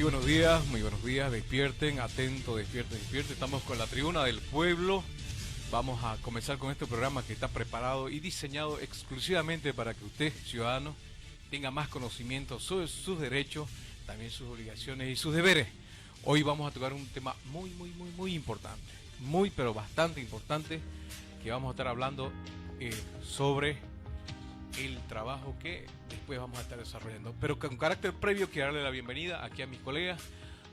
muy buenos días, despierten, atento, despierten. Estamos con la tribuna del pueblo. Vamos a comenzar con este programa que está preparado y diseñado exclusivamente para que usted, ciudadano, tenga más conocimiento sobre sus derechos, también sus obligaciones y sus deberes. Hoy vamos a tocar un tema muy importante, pero bastante importante, que vamos a estar hablando sobre el trabajo que después vamos a estar desarrollando. Pero con carácter previo quiero darle la bienvenida aquí a mis colegas,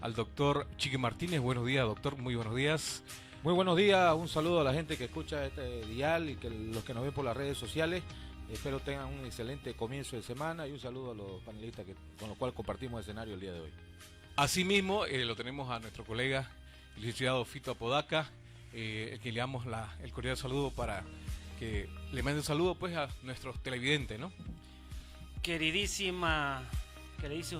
al doctor Chiqui Martínez. Buenos días, doctor, muy buenos días. Muy buenos días, un saludo a la gente que escucha este dial y que los que nos ven por las redes sociales. Espero tengan un excelente comienzo de semana y un saludo a los panelistas con los cuales compartimos escenario el día de hoy. Asimismo, lo tenemos a nuestro colega, el licenciado Fito Apodaca, que le damos el cordial saludo para que le mande un saludo pues a nuestros televidentes, ¿no? Queridísimos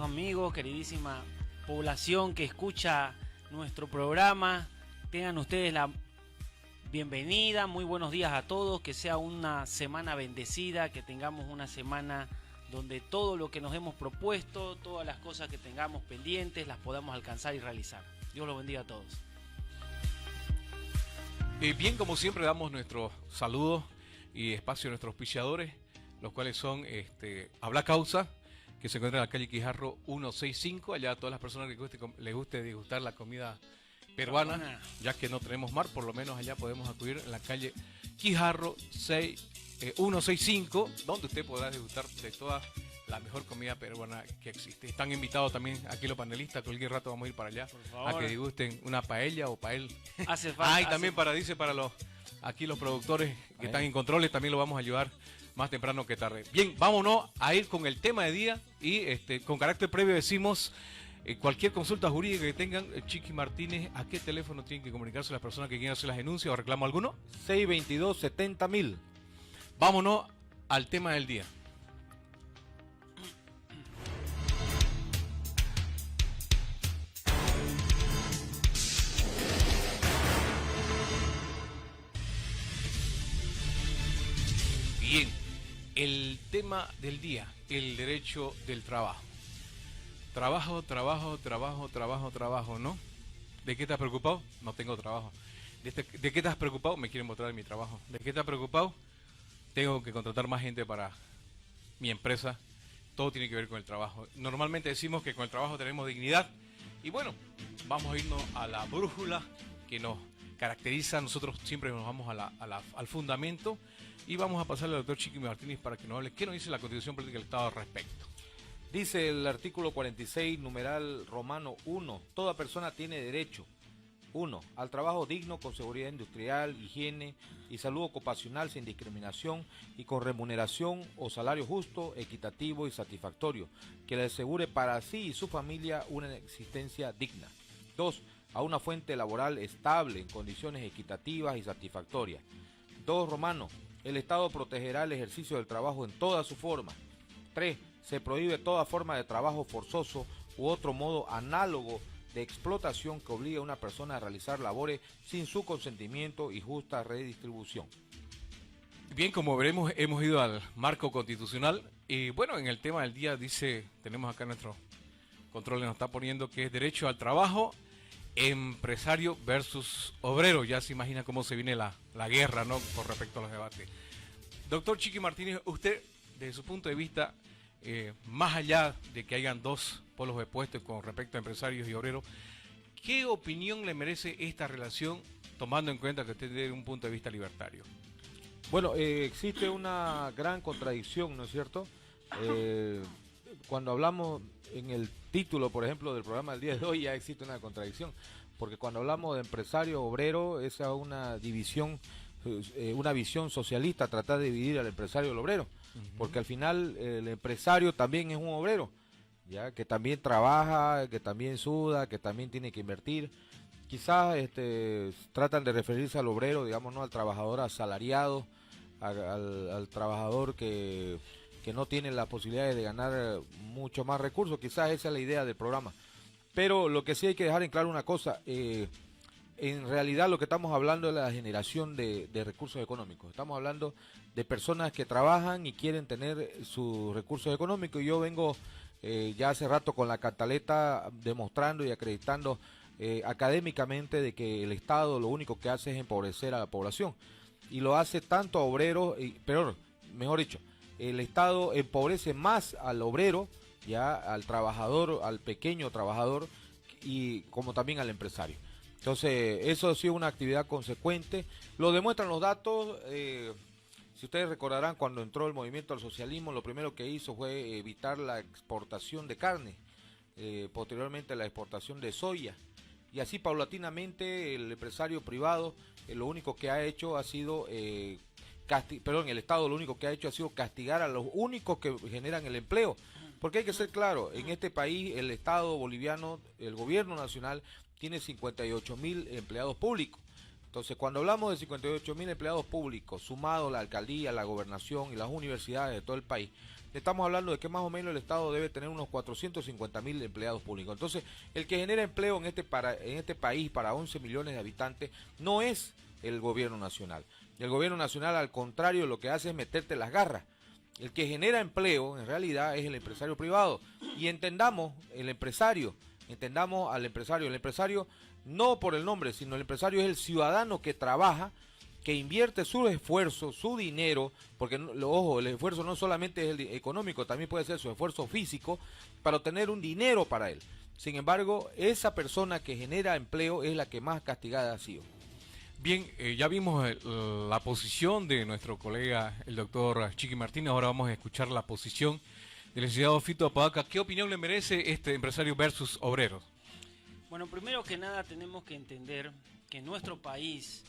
amigos, queridísima población que escucha nuestro programa, tengan ustedes la bienvenida, muy buenos días a todos, que sea una semana bendecida, que tengamos una semana donde todo lo que nos hemos propuesto, todas las cosas que tengamos pendientes, las podamos alcanzar y realizar. Dios los bendiga a todos. Bien, como siempre damos nuestro saludo y espacio a nuestros auspiciadores, los cuales son Habla Causa, que se encuentra en la calle Quijarro 165, allá a todas las personas que les guste degustar la comida peruana, ya que no tenemos mar, por lo menos allá podemos acudir en la calle Quijarro 165, donde usted podrá degustar de toda la mejor comida peruana que existe. Están invitados también aquí los panelistas, cualquier rato vamos a ir para allá a que degusten una paella o pael. Hace falta. Y también para los productores que están en controles, también lo vamos a ayudar más temprano que tarde. Bien, vámonos a ir con el tema de día y con carácter previo decimos cualquier consulta jurídica que tengan, Chiqui Martínez, ¿a qué teléfono tienen que comunicarse las personas que quieran hacer las denuncias o reclamo alguno? 622-70.000. Vámonos al tema del día. Bien, el tema del día, el derecho del trabajo. Trabajo, ¿no? ¿De qué estás preocupado? No tengo trabajo. ¿De qué estás preocupado? Me quieren botar de mi trabajo. ¿De qué estás preocupado? Tengo que contratar más gente para mi empresa. Todo tiene que ver con el trabajo. Normalmente decimos que con el trabajo tenemos dignidad. Y bueno, vamos a irnos a la brújula que nos caracteriza. Nosotros siempre nos vamos al fundamento. Y vamos a pasarle al doctor Chiqui Martínez para que nos hable qué nos dice la Constitución Política del Estado al respecto. Dice el artículo 46, numeral romano 1, toda persona tiene derecho, 1, al trabajo digno con seguridad industrial, higiene y salud ocupacional sin discriminación y con remuneración o salario justo, equitativo y satisfactorio, que le asegure para sí y su familia una existencia digna. 2, a una fuente laboral estable en condiciones equitativas y satisfactorias. 2, romano, el Estado protegerá el ejercicio del trabajo en todas sus formas. 3, se prohíbe toda forma de trabajo forzoso u otro modo análogo de explotación que obligue a una persona a realizar labores sin su consentimiento y justa redistribución. Bien, como veremos, hemos ido al marco constitucional y bueno, en el tema del día dice, tenemos acá nuestro control, nos está poniendo que es derecho al trabajo, empresario versus obrero. Ya se imagina cómo se viene la guerra, ¿no?, con respecto a los debates. Doctor Chiqui Martínez, usted, desde su punto de vista, más allá de que hayan dos polos opuestos con respecto a empresarios y obreros, ¿qué opinión le merece esta relación, tomando en cuenta que usted tiene un punto de vista libertario? Bueno, existe una gran contradicción, ¿no es cierto? Cuando hablamos en el título, por ejemplo, del programa del día de hoy, ya existe una contradicción, porque cuando hablamos de empresario, obrero, es una división, una visión socialista, tratar de dividir al empresario y al obrero, porque al final el empresario también es un obrero, ya que también trabaja, que también suda, que también tiene que invertir. Quizás tratan de referirse al obrero, digamos, no al trabajador asalariado, al trabajador que no tiene la posibilidad de ganar mucho más recursos. Quizás esa es la idea del programa. Pero lo que sí hay que dejar en claro una cosa, en realidad lo que estamos hablando es la generación de recursos económicos. Estamos hablando de personas que trabajan y quieren tener sus recursos económicos. Y yo vengo ya hace rato con la cantaleta demostrando y acreditando académicamente de que el Estado lo único que hace es empobrecer a la población. Y lo hace tanto a obreros, mejor dicho, el Estado empobrece más al obrero, ya al trabajador, al pequeño trabajador, y como también al empresario. Entonces, eso ha sido una actividad consecuente. Lo demuestran los datos. Si ustedes recordarán, cuando entró el movimiento al socialismo, lo primero que hizo fue evitar la exportación de carne, posteriormente la exportación de soya. Y así paulatinamente el empresario privado lo único que ha hecho ha sido, el Estado lo único que ha hecho ha sido castigar a los únicos que generan el empleo. Porque hay que ser claro, en este país el Estado boliviano, el gobierno nacional, tiene 58.000 empleados públicos. Entonces, cuando hablamos de 58.000 empleados públicos, sumado la alcaldía, la gobernación y las universidades de todo el país, estamos hablando de que más o menos el Estado debe tener unos 450.000 empleados públicos. Entonces, el que genera empleo en este país para 11 millones de habitantes no es el gobierno nacional. El gobierno nacional, al contrario, lo que hace es meterte las garras. El que genera empleo, en realidad, es el empresario privado. Y entendamos al empresario, el empresario no por el nombre, sino el empresario es el ciudadano que trabaja, que invierte su esfuerzo, su dinero, porque, ojo, el esfuerzo no solamente es el económico, también puede ser su esfuerzo físico, para obtener un dinero para él. Sin embargo, esa persona que genera empleo es la que más castigada ha sido. Bien, ya vimos la posición de nuestro colega, el doctor Chiqui Martínez. Ahora vamos a escuchar la posición del licenciado Fito Apodaca. ¿Qué opinión le merece este empresario versus obreros? Bueno, primero que nada tenemos que entender que nuestro país,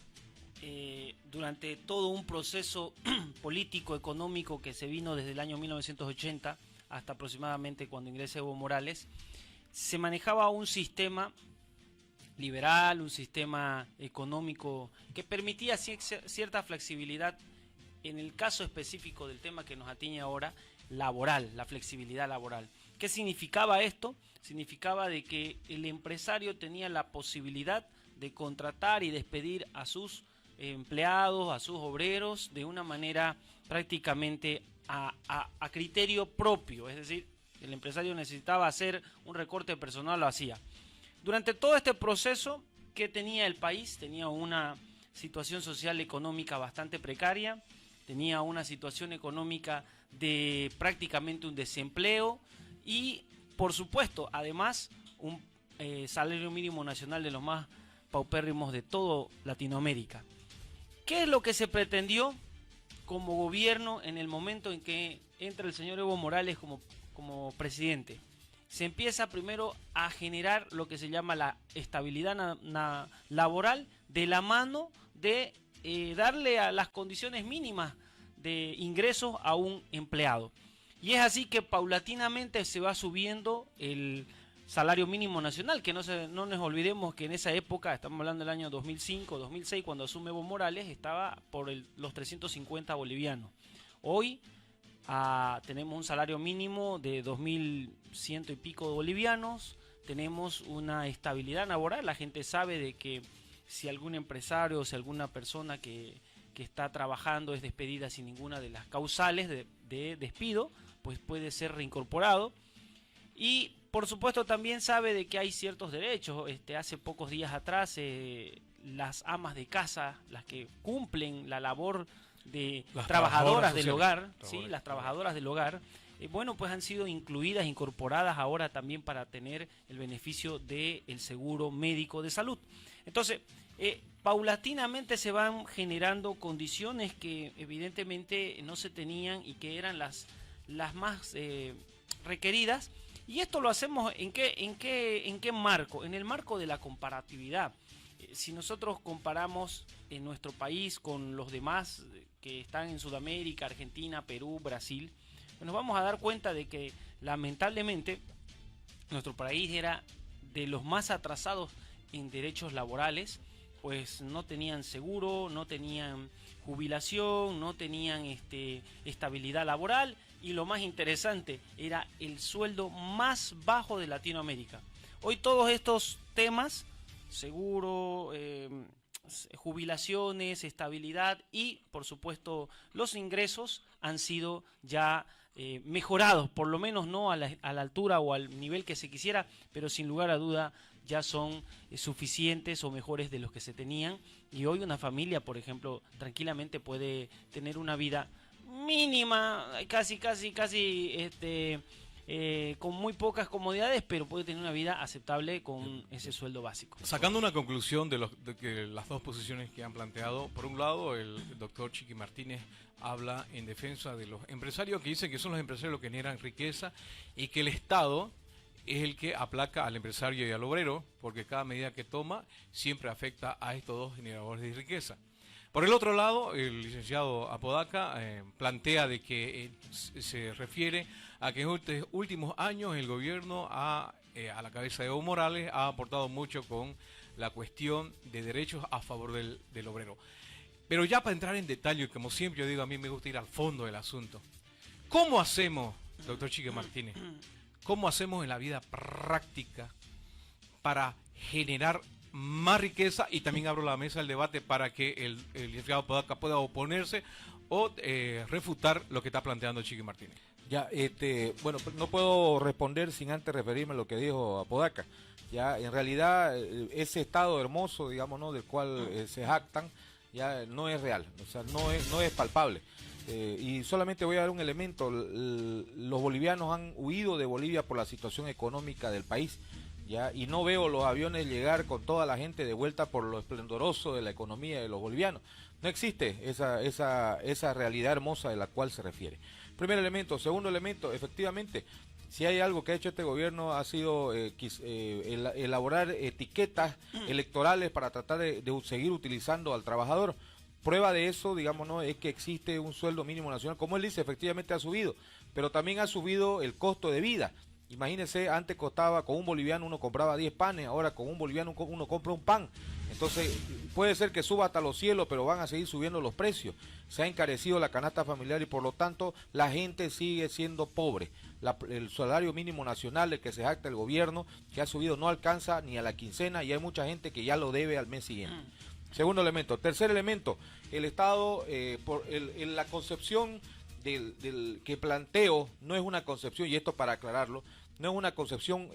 durante todo un proceso político, económico que se vino desde el año 1980 hasta aproximadamente cuando ingresa Evo Morales, se manejaba un sistema liberal, un sistema económico que permitía cierta flexibilidad, en el caso específico del tema que nos atañe ahora, laboral, la flexibilidad laboral. ¿Qué significaba esto? Significaba de que el empresario tenía la posibilidad de contratar y despedir a sus empleados, a sus obreros, de una manera prácticamente a criterio propio, es decir, el empresario necesitaba hacer un recorte personal, lo hacía. Durante todo este proceso, ¿qué tenía el país? Tenía una situación social económica bastante precaria, tenía una situación económica de prácticamente un desempleo y, por supuesto, además, un salario mínimo nacional de los más paupérrimos de toda Latinoamérica. ¿Qué es lo que se pretendió como gobierno en el momento en que entra el señor Evo Morales como presidente? Se empieza primero a generar lo que se llama la estabilidad laboral de la mano de darle a las condiciones mínimas de ingresos a un empleado. Y es así que paulatinamente se va subiendo el salario mínimo nacional, que no nos olvidemos que en esa época, estamos hablando del año 2005, 2006, cuando asume Evo Morales, estaba por los 350 bolivianos. Hoy tenemos un salario mínimo de 2.100 y pico bolivianos, tenemos una estabilidad laboral, la gente sabe de que si algún empresario o si alguna persona que está trabajando es despedida sin ninguna de las causales de despido, pues puede ser reincorporado. Y por supuesto también sabe de que hay ciertos derechos. Hace pocos días atrás las amas de casa, las que cumplen la labor de las trabajadoras del hogar, ¿sí? Las trabajadoras del hogar, bueno, pues han sido incluidas, incorporadas ahora también para tener el beneficio del seguro médico de salud. Entonces, paulatinamente se van generando condiciones que evidentemente no se tenían y que eran las más requeridas. Y esto lo hacemos ¿en qué marco? En el marco de la comparatividad. Si nosotros comparamos en nuestro país con los demás que están en Sudamérica, Argentina, Perú, Brasil, nos vamos a dar cuenta de que lamentablemente nuestro país era de los más atrasados en derechos laborales, pues no tenían seguro, no tenían jubilación, no tenían estabilidad laboral, y lo más interesante, era el sueldo más bajo de Latinoamérica. Hoy todos estos temas, seguro, jubilaciones, estabilidad y, por supuesto, los ingresos han sido ya mejorados, por lo menos no a la altura o al nivel que se quisiera, pero sin lugar a duda ya son suficientes o mejores de los que se tenían. Y hoy una familia, por ejemplo, tranquilamente puede tener una vida mínima, casi, con muy pocas comodidades, pero puede tener una vida aceptable con ese sueldo básico. Sacando una conclusión de que las dos posiciones que han planteado, por un lado el doctor Chiqui Martínez habla en defensa de los empresarios, que dicen que son los empresarios los que generan riqueza y que el Estado es el que aplaca al empresario y al obrero, porque cada medida que toma siempre afecta a estos dos generadores de riqueza. Por el otro lado, el licenciado Apodaca plantea de que se refiere a que en estos últimos años el gobierno a la cabeza de Evo Morales ha aportado mucho con la cuestión de derechos a favor del obrero. Pero ya para entrar en detalle, como siempre yo digo, a mí me gusta ir al fondo del asunto. ¿Cómo hacemos, doctor Chiqui Martínez, cómo hacemos en la vida práctica para generar más riqueza? Y también abro la mesa del debate para que el licenciado Apodaca pueda oponerse o refutar lo que está planteando Chiqui Martínez. Ya, bueno, no puedo responder sin antes referirme a lo que dijo Apodaca. Ya, en realidad, ese estado hermoso, digamos, ¿no?, del cual se jactan, ya no es real, o sea, no es palpable. Y solamente voy a dar un elemento. Los bolivianos han huido de Bolivia por la situación económica del país, ¿ya? Y no veo los aviones llegar con toda la gente de vuelta por lo esplendoroso de la economía de los bolivianos. No existe esa realidad hermosa de la cual se refiere. Primer elemento. Segundo elemento, efectivamente, si hay algo que ha hecho este gobierno ha sido elaborar etiquetas electorales para tratar de seguir utilizando al trabajador. Prueba de eso, digamos, ¿no?, es que existe un sueldo mínimo nacional. Como él dice, efectivamente ha subido, pero también ha subido el costo de vida. Imagínense, antes costaba, con un boliviano uno compraba 10 panes, ahora con un boliviano uno compra un pan. Entonces, puede ser que suba hasta los cielos, pero van a seguir subiendo los precios. Se ha encarecido la canasta familiar y por lo tanto la gente sigue siendo pobre. El salario mínimo nacional del que se jacta el gobierno, que ha subido, no alcanza ni a la quincena y hay mucha gente que ya lo debe al mes siguiente. Segundo elemento. Tercer elemento, el Estado, la concepción del que planteo no es una concepción, y esto para aclararlo, no es una concepción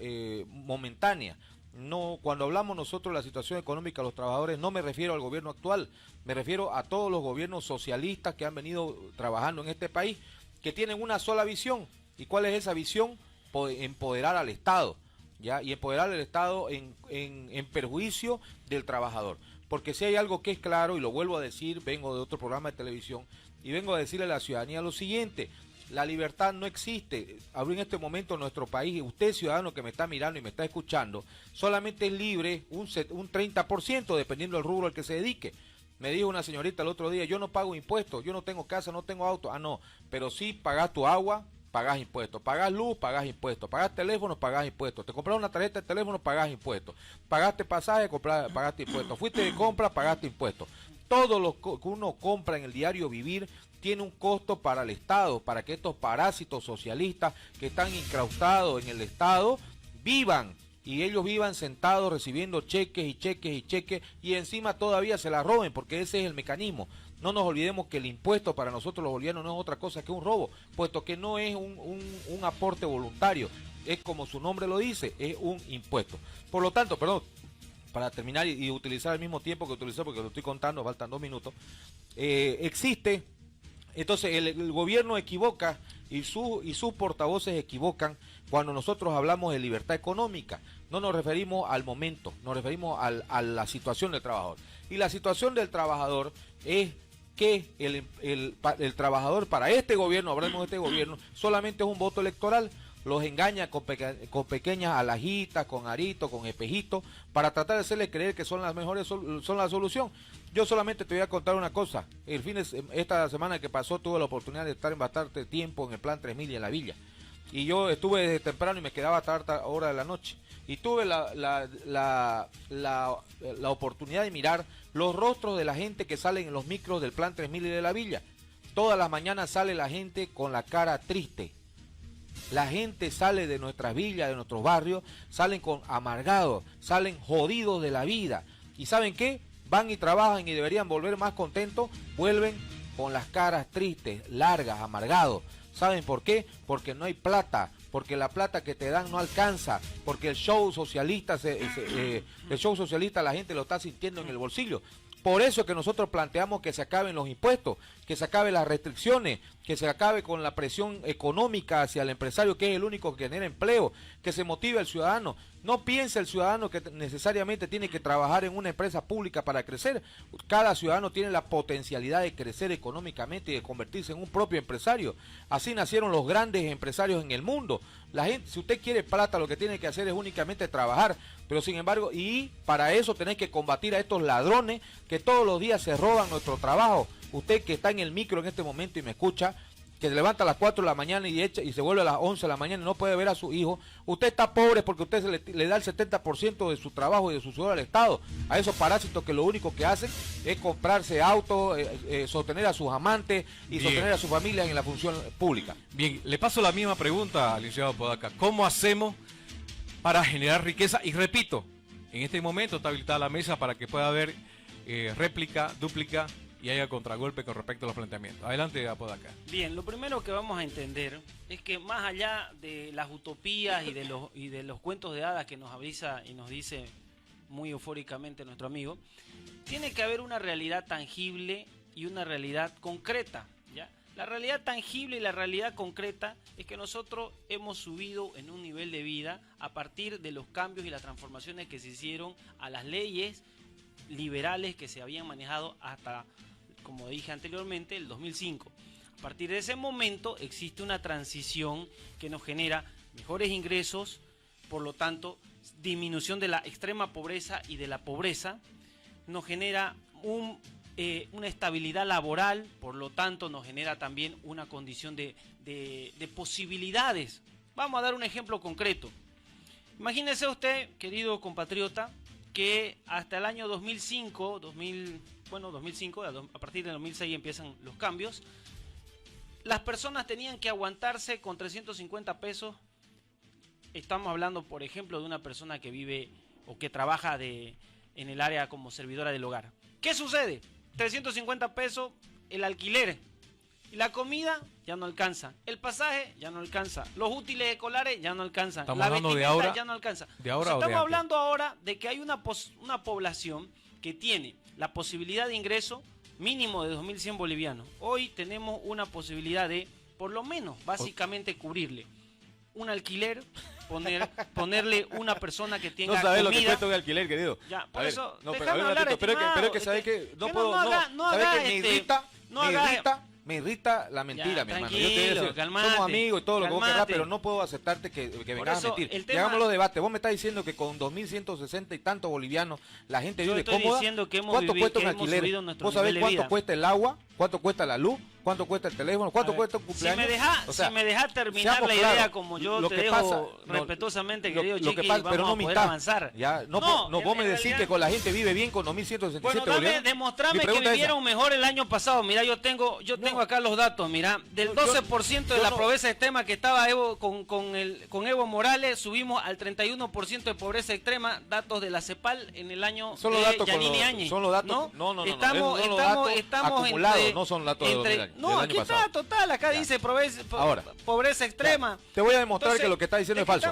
momentánea. No, cuando hablamos nosotros de la situación económica de los trabajadores, no me refiero al gobierno actual, me refiero a todos los gobiernos socialistas que han venido trabajando en este país, que tienen una sola visión. ¿Y cuál es esa visión? Empoderar al Estado, ¿ya? Y empoderar al Estado en perjuicio del trabajador. Porque si hay algo que es claro, y lo vuelvo a decir, vengo de otro programa de televisión, y vengo a decirle a la ciudadanía lo siguiente: la libertad no existe. Ahora en este momento en nuestro país, usted ciudadano que me está mirando y me está escuchando, solamente es libre un 30%, dependiendo del rubro al que se dedique. Me dijo una señorita el otro día: yo no pago impuestos, yo no tengo casa, no tengo auto. Ah, no, pero sí pagas tu agua, pagas impuestos, pagas luz, pagas impuestos, pagas teléfono, pagas impuestos, te compraron una tarjeta de teléfono, pagas impuestos, pagaste pasaje, pagaste impuestos, fuiste de compra, pagaste impuestos. Todo lo que uno compra en el diario vivir tiene un costo para el Estado, para que estos parásitos socialistas que están incrustados en el Estado vivan, y ellos vivan sentados recibiendo cheques y cheques y cheques, y encima todavía se la roben, porque ese es el mecanismo. No nos olvidemos que el impuesto para nosotros los bolivianos no es otra cosa que un robo, puesto que no es un aporte voluntario, es como su nombre lo dice, es un impuesto. Por lo tanto, perdón, para terminar y utilizar el mismo tiempo que utilicé, porque lo estoy contando, faltan 2 minutos, existe, entonces el gobierno equivoca y sus portavoces equivocan cuando nosotros hablamos de libertad económica. No nos referimos al momento, nos referimos a la situación del trabajador. Y la situación del trabajador es que el trabajador, para este gobierno, hablemos de este gobierno, solamente es un voto electoral. Los engaña con pequeñas alajitas, con aritos, con espejitos, para tratar de hacerle creer que son las mejores, son la solución. Yo solamente te voy a contar una cosa. Esta semana que pasó tuve la oportunidad de estar en bastante tiempo en el Plan 3000 y en la Villa. Y yo estuve desde temprano y me quedaba hasta alta hora de la noche. Y tuve la oportunidad de mirar los rostros de la gente que salen en los micros del Plan 3000 y de la Villa. Todas las mañanas sale la gente con la cara triste. La gente sale de nuestras villas, de nuestros barrios, salen amargados, salen jodidos de la vida. ¿Y saben qué? van y trabajan y deberían volver más contentos, vuelven con las caras tristes, largas, amargados. ¿Saben por qué? Porque no hay plata, porque la plata que te dan no alcanza, porque el show socialista, la gente lo está sintiendo en el bolsillo. Por eso es que nosotros planteamos que se acaben los impuestos, que se acaben las restricciones, que se acabe con la presión económica hacia el empresario, que es el único que genera empleo, que se motive al ciudadano. No piense el ciudadano que necesariamente tiene que trabajar en una empresa pública para crecer. Cada ciudadano tiene la potencialidad de crecer económicamente y de convertirse en un propio empresario. Así nacieron los grandes empresarios en el mundo. La gente, si usted quiere plata, lo que tiene que hacer es únicamente trabajar. Pero sin embargo, y para eso tenés que combatir a estos ladrones que todos los días se roban nuestro trabajo. Usted que está en el micro en este momento y me escucha, que se levanta a las 4 de la mañana y se vuelve a las 11 de la mañana y no puede ver a su hijo, usted está pobre porque usted le da el 70% de su trabajo y de su sueldo al Estado, a esos parásitos que lo único que hacen es comprarse autos, sostener a sus amantes y sostener a su familia en la función pública. Bien, le paso la misma pregunta al licenciado Apodaca. ¿Cómo hacemos para generar riqueza? Y repito, en este momento está habilitada la mesa para que pueda haber réplica, dúplica y haya contragolpe con respecto a los planteamientos. Adelante, Apodaca. Bien, lo primero que vamos a entender es que más allá de las utopías y de los cuentos de hadas que nos avisa y nos dice muy eufóricamente nuestro amigo, tiene que haber una realidad tangible y una realidad concreta, ¿ya? La realidad tangible y la realidad concreta es que nosotros hemos subido en un nivel de vida a partir de los cambios y las transformaciones que se hicieron a las leyes liberales que se habían manejado hasta, como dije anteriormente, el 2005. A partir de ese momento existe una transición que nos genera mejores ingresos, por lo tanto, disminución de la extrema pobreza y de la pobreza, nos genera una estabilidad laboral, por lo tanto nos genera también una condición de posibilidades. Vamos a dar un ejemplo concreto. Imagínese usted, querido compatriota, que hasta el año 2005, a partir del 2006 empiezan los cambios, las personas tenían que aguantarse con 350 pesos. Estamos hablando, por ejemplo, de una persona que vive o que trabaja en el área como servidora del hogar. ¿Qué sucede? 350 pesos el alquiler. Y la comida ya no alcanza. El pasaje ya no alcanza. Los útiles escolares ya no alcanzan. Estamos hablando de ahora. Ya no alcanza. ¿De ahora o de estamos antes? hablando ahora de que hay una población que tiene la posibilidad de ingreso mínimo de 2.100 bolivianos. Hoy tenemos una posibilidad de, por lo menos, básicamente cubrirle un alquiler, ponerle una persona que tenga no sabes comida. Lo que cuesta un alquiler, querido. Ya, por a eso, ver, déjame hablar, pero que sabes que no puedo, me irrita la mentira, mi hermano. Yo te voy a decir, somos amigos y todo lo que vos querrás, pero no puedo aceptarte que vengas a mentir. Llegamos a los debates. Vos me estás diciendo que con 2.160 y tantos bolivianos la gente vive cómoda. ¿Cuánto cuesta un alquiler? ¿Vos sabés cuánto cuesta el agua? ¿Cuánto cuesta la luz? ¿Cuánto cuesta el teléfono? ¿Cuánto cuesta un cumpleaños? Si me dejas terminar la idea como yo te dejo respetuosamente, querido Chiqui, vamos a poder avanzar. Vos me decís que con la gente vive bien con 2.167 bolivianos. Demostrame que vivieron mejor el año pasado. Mira, yo tengo acá los datos. Mira, del 12% de la pobreza extrema que estaba con Evo Morales, subimos al 31% de pobreza extrema, datos de la CEPAL en el año Yanine Áñez. Son los datos. No. Estamos acumulados, no son datos no, aquí está, total, acá dice pobreza extrema. Te voy a demostrar que lo que está diciendo es falso.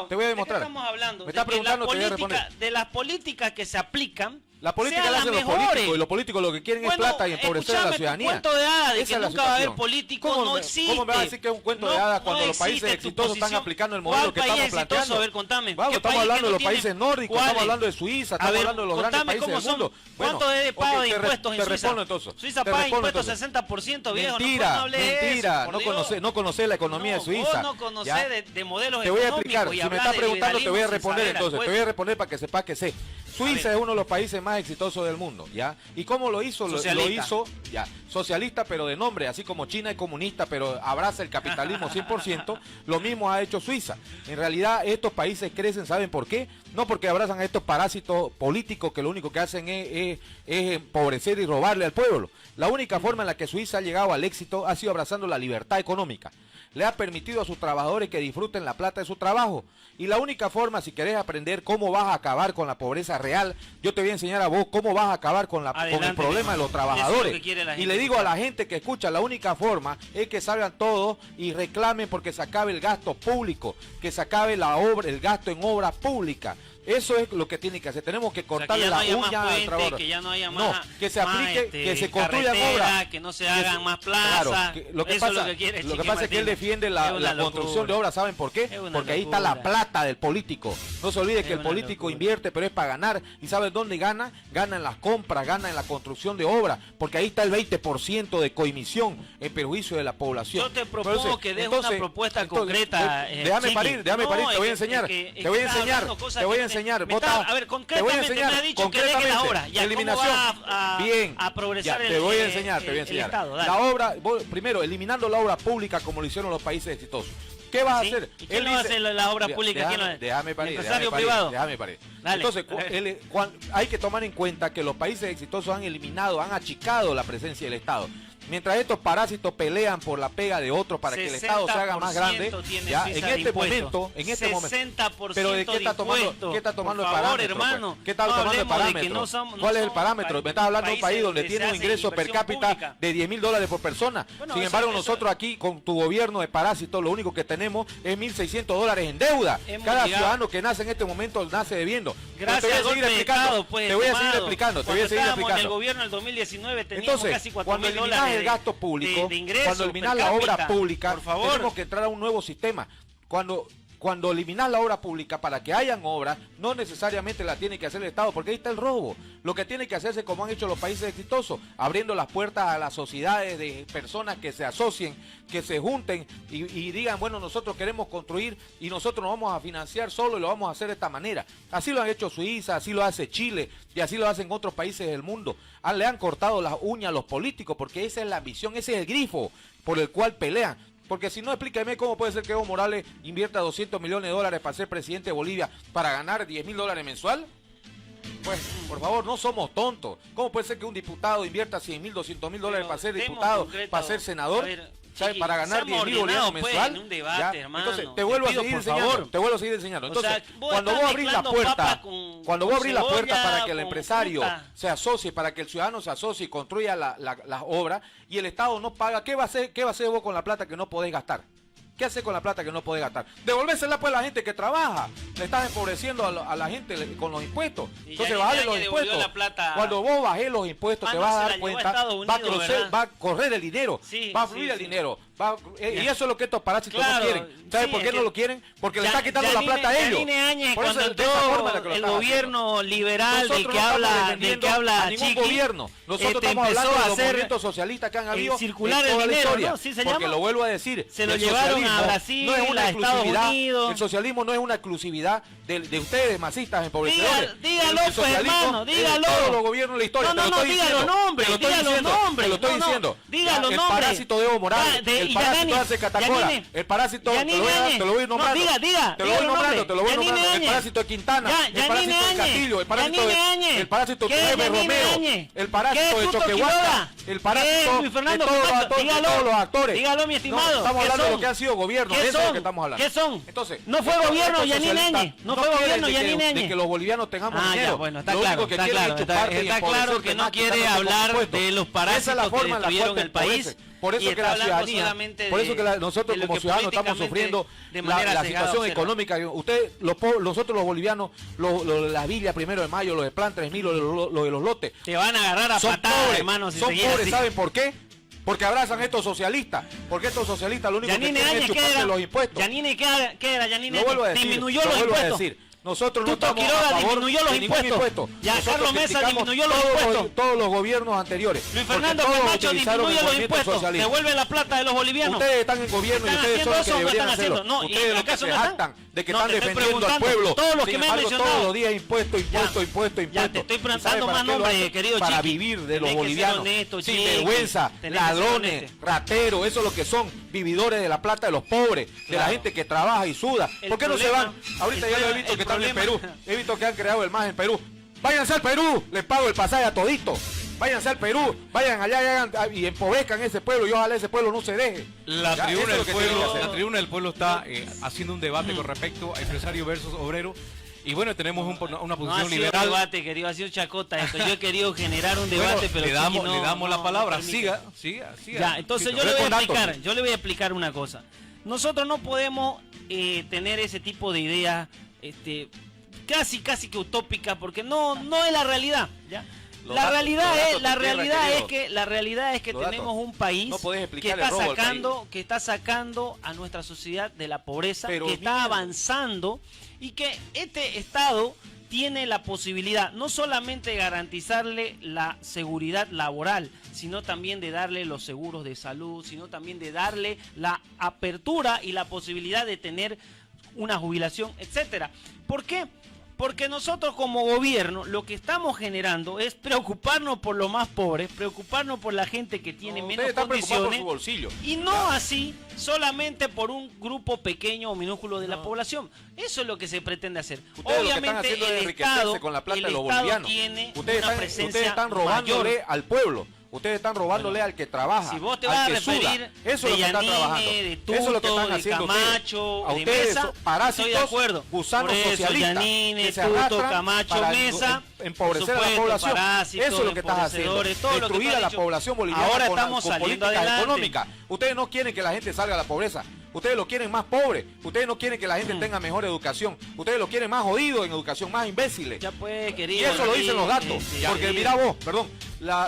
Te voy a demostrar. Estamos hablando me está preguntando, te voy a responder. De las políticas que se aplican. La política la hacen los políticos y los políticos lo que quieren es plata y empobrecer a la ciudadanía. Un cuento de hadas de que nunca va a haber políticos no existe. ¿Cómo me vas a decir que es un cuento de hadas cuando los países exitosos están aplicando el modelo que estamos planteando? A ver, contame. Vamos, estamos hablando de los países nórdicos, estamos hablando de Suiza, estamos hablando de los grandes países del mundo. ¿Cuánto es de pago de impuestos en Suiza? Te respondo entonces. Suiza paga impuestos 60%, viejo. Mentira, no conocés la economía de Suiza. Vos no conocés de modelos económicos. Te voy a explicar, si me estás preguntando te voy a responder entonces, te voy a responder para que sepas que sé. Suiza es uno de los países más exitosos del mundo, ¿ya? ¿Y cómo lo hizo? Lo hizo, ya. socialista pero de nombre, así como China es comunista pero abraza el capitalismo 100%, lo mismo ha hecho Suiza. En realidad estos países crecen, ¿saben por qué? No porque abrazan a estos parásitos políticos que lo único que hacen es empobrecer y robarle al pueblo. La única forma en la que Suiza ha llegado al éxito ha sido abrazando la libertad económica. Le ha permitido a sus trabajadores que disfruten la plata de su trabajo. Y la única forma, si querés aprender cómo vas a acabar con la pobreza real, yo te voy a enseñar a vos cómo vas a acabar con el problema de los trabajadores. Y le digo a la gente que escucha, la única forma es que salgan todos y reclamen porque se acabe el gasto público, que se acabe el gasto en obras públicas. Eso es lo que tiene que hacer. Tenemos que cortarle la uña al trabajador. Que ya no haya más, que se aplique, que se construyan obras, que no se hagan más plazas. Claro, lo que pasa es que él defiende la construcción de obras. ¿Saben por qué? Porque ahí está la plata del político. No se olvide que el político invierte, pero es para ganar. ¿Y sabes dónde gana? Gana en las compras, gana en la construcción de obras, porque ahí está el 20% de coimisión en perjuicio de la población. Yo te propongo que des una propuesta concreta. Déjame parir, te voy a enseñar. Te voy a enseñar. A ver, concretamente me ha dicho que deje la obra. Ya, eliminación. ¿cómo va a progresar te voy a enseñar. el Estado? Dale. La obra, primero, eliminando la obra pública como lo hicieron los países exitosos. ¿Qué vas a hacer? ¿Y quién va a hacer la obra pública? Déjame parir. Déjame parir. Dale. Entonces, hay que tomar en cuenta que los países exitosos han eliminado, han achicado la presencia del Estado. Mientras estos parásitos pelean por la pega de otros para que el Estado se haga más grande, ya, en este momento, 60% pero ¿de qué está tomando el parámetro? Hermano, ¿Qué está tomando el parámetro? ¿Cuál es el parámetro? Me estás hablando de un país donde tiene un ingreso per cápita de $10,000 por persona. Sin embargo, nosotros aquí con tu gobierno de parásitos, lo único que tenemos es $1,600 en deuda. Cada ciudadano que nace en este momento nace debiendo. Gracias a golpe de Estado, pues, te voy a seguir explicando. En el gobierno del 2019 teníamos casi $4,000 el gasto público, cuando eliminas la obra pública, tenemos que entrar a un nuevo sistema. Cuando eliminas la obra pública para que hayan obras, no necesariamente la tiene que hacer el Estado, porque ahí está el robo. Lo que tiene que hacerse, como han hecho los países exitosos, abriendo las puertas a las sociedades de personas que se asocien, que se junten y digan, bueno, nosotros queremos construir y nosotros nos vamos a financiar solo y lo vamos a hacer de esta manera. Así lo han hecho Suiza, así lo hace Chile y así lo hacen otros países del mundo. Le han cortado las uñas a los políticos porque esa es la ambición, ese es el grifo por el cual pelean. Porque si no, explíqueme cómo puede ser que Evo Morales invierta $200 millones para ser presidente de Bolivia para ganar $10,000 mensual. Pues, por favor, no somos tontos. ¿Cómo puede ser que un diputado invierta $100,000, $200,000 para ser diputado, para ser senador? ¿Sabes? Para ganar 10.000 bolivianos mensual. Un debate, hermano. Entonces, te vuelvo a seguir enseñando. Entonces, cuando vos abrís la puerta, para que el empresario se asocie, para que el ciudadano se asocie y construya las obras, y el Estado no paga, ¿qué va a hacer vos con la plata que no podés gastar? ¿Qué hace con la plata que no podés gastar? Devolvérsela pues a la gente que trabaja. Le estás empobreciendo a la gente con los impuestos. Entonces bajale los impuestos. Cuando vos bajés los impuestos te vas a dar cuenta, va a correr el dinero, va a fluir el dinero. Y eso es lo que estos parásitos no quieren. ¿Sabes por qué no lo quieren? Porque le está quitando la plata a ellos. Por eso el gobierno liberal del que habla ningún gobierno. Nosotros estamos hablando de los movimientos socialistas que han habido circular en toda la historia. ¿no? Sí, porque lo vuelvo a decir, se lo llevaron a Brasil, no es una a Estados Unidos. El socialismo no es una exclusividad de ustedes masistas empobrecedores. Dígalo, pues, hermano, dígalo. Todos los gobiernos de la historia. No, diga los nombres, te lo estoy diciendo. Diga los nombres. El parásito de Evo Morales, el parásito de Catacora, el parásito, te lo voy nombrando. Te lo voy nombrando. El parásito de Quintana, el parásito de Castillo, el parásito de Nueve Romeo, el parásito de Choquehuanca, el parásito de todos los actores. Dígalo, mi estimado. Estamos hablando de lo que ha sido gobierno, de eso es lo que estamos hablando. ¿Qué son? Entonces, no fue gobierno Yanine Áñez, no fue gobierno Yanine Áñez. De que los bolivianos tengamos dinero. Bueno, está claro que no quiere hablar de los parásitos que destruyeron el país. Por eso que la ciudadanía, nosotros como ciudadanos estamos sufriendo la situación económica. Nosotros los bolivianos, las villas 1 de Mayo, los de Plan 3000, los de los lotes. Te van a agarrar a patadas, hermano. Son pobres, ¿saben por qué? Porque abrazan a estos socialistas. Porque estos socialistas lo único que quieren es chuparse los impuestos. Yanine, ¿qué era? Yanine lo vuelvo a decir, disminuyó los impuestos. Nosotros no Tuto estamos Quiroga a favor disminuyó los de ningún impuestos. impuesto. Ya, Nosotros Carlos Mesa criticamos disminuyó los todos impuestos. todos los gobiernos anteriores. Luis porque Fernando todos Camacho utilizaron disminuye el los movimiento impuestos. socialista. Devuelve la plata de los bolivianos. Ustedes están en gobierno y ¿Están ustedes son los que haciendo eso o no deberían están hacerlo. haciendo? No, ¿y Ustedes los que acaso se no están? jactan de que No, están te estoy defendiendo al preguntando. pueblo. Todos los que Sin me han embargo, mencionado. todos los días impuesto. Ya te estoy preguntando más nombres, querido Para Chiqui. vivir de los Tenés que ser bolivianos. honesto, Sin Chiqui. vergüenza, Tenés que ser ladrones, honesto. rateros, eso es lo que son, vividores de la plata de los pobres, de la Claro. gente que trabaja y suda. El ¿Por qué no se problema- van? Ahorita el ya lo he problema- visto el que están en problema- Perú. He visto que han creado el MAS en Perú. Váyanse al Perú, les pago el pasaje a todito. Váyanse al Perú, vayan allá y empobrezcan ese pueblo y ojalá ese pueblo no se deje. La Ya, tribuna, eso es lo del que tienen que pueblo, hacer. la tribuna del pueblo está haciendo un debate con respecto a empresario versus obrero. Y bueno, tenemos una No ha posición sido liberal. debate, querido, ha sido chacota esto. Yo he querido generar un Bueno, debate, pero le Chiqui damos, no- le damos no- la palabra. no permite. Siga. Ya, entonces Fito. yo le Ve voy a con datos. explicar, yo le voy a explicar una cosa. Nosotros no podemos tener ese tipo de ideas, casi que utópicas, porque no es la realidad, ¿ya? Los La datos, realidad los es, datos la de tierra, realidad es querido. que, la realidad es que Los tenemos datos. un país No podés que explicar está el robo al país. sacando a nuestra sociedad de la pobreza, Pero que está mira. avanzando y que este Estado tiene la posibilidad no solamente de garantizarle la seguridad laboral, sino también de darle los seguros de salud, sino también de darle la apertura y la posibilidad de tener una jubilación, etcétera. ¿Por qué? Porque nosotros como gobierno lo que estamos generando es preocuparnos por los más pobres, preocuparnos por la gente que tiene No, menos ustedes están preocupados por condiciones su bolsillo. y no así solamente por un grupo pequeño o minúsculo de la población. Eso es lo que se pretende hacer. Ustedes lo que están Obviamente haciendo es el enriquecerse Estado, con la plata el de los Estado bolivianos. tiene Ustedes una presencia ustedes están robándole mayor. al pueblo. Ustedes están robándole al que trabaja. Si vos te al vas a que referir suda. Eso es lo que están de trabajando. Yanine, de Eso es lo que Tuto, están de haciendo Camacho, ustedes. A de ustedes Mesa, son parásitos, estoy de acuerdo. gusanos Por eso, socialistas. Yanine, que se Tuto, arrastran Camacho, para Mesa, empobrecer por a la supuesto, población. parásitos, Eso es lo que estás haciendo. empobrecedores, todo lo que Destruir tú a has la dicho. población boliviana Ahora con, estamos con saliendo políticas adelante. económicas. Ustedes no quieren que la gente salga de la pobreza. Ustedes lo quieren más pobre. Ustedes no quieren que la gente tenga mejor educación. Ustedes lo quieren más jodido en educación, más imbéciles. Ya pues, querido. Y eso lo dicen los datos. Porque querido. mira vos, perdón,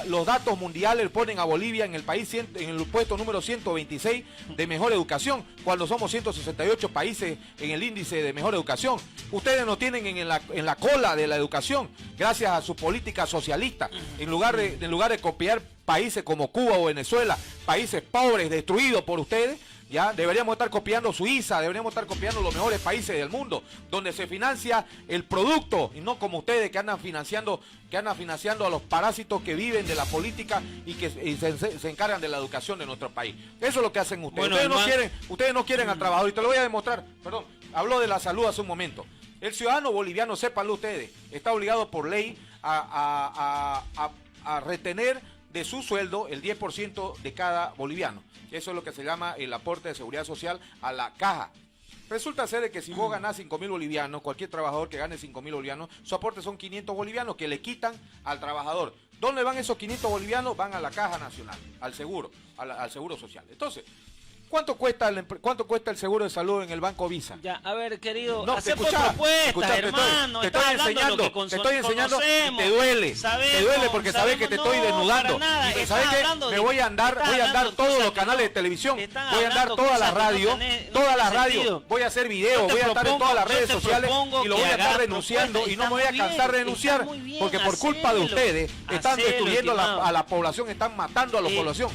los datos mundiales ponen a Bolivia en el país en el puesto número 126 de mejor educación, cuando somos 168 países en el índice de mejor educación. Ustedes nos tienen en la cola de la educación, gracias a su política socialista. En lugar de copiar países como Cuba o Venezuela, países pobres, destruidos por ustedes, ya deberíamos estar copiando Suiza, deberíamos estar copiando los mejores países del mundo, donde se financia el producto y no como ustedes que andan financiando a los parásitos que viven de la política y que se encargan de la educación de nuestro país. Eso es lo que hacen ustedes. Bueno, Ustedes no quieren al trabajador y te lo voy a demostrar. Perdón, habló de la salud hace un momento. El ciudadano boliviano, sépanlo ustedes, está obligado por ley a retener de su sueldo el 10% de cada boliviano. Eso es lo que se llama el aporte de seguridad social a la caja. Resulta ser de que si vos ganás 5.000 bolivianos, cualquier trabajador que gane 5.000 bolivianos, su aporte son 500 bolivianos que le quitan al trabajador. ¿Dónde van esos 500 bolivianos? Van a la caja nacional, al seguro, al seguro social. Entonces, ¿cuánto cuesta el seguro de salud en el Banco Visa? Ya, a ver, querido, No, acepto escuchá, propuestas, hermano. te estás estoy hablando de enseñando, lo que te estoy enseñando y conocemos. te duele, Sabemos, te duele porque sabes que te estoy sabemos, desnudando. no, para nada, Y estás sabes que hablando me de- voy a andar estás hablando todos cosas los que canales no- de televisión, están voy a andar hablando toda la cosas que no radio, tenés- no toda la tiene radio, sentido. voy a hacer Yo videos, te voy a estar en propongo- todas las yo redes te sociales propongo y lo que voy a estar hagas denunciando propuestas, y no me está voy a muy cansar de bien, denunciar está muy bien, porque por culpa de hacelo, ustedes están hacelo, destruyendo estimado. a la población, están matando a la población.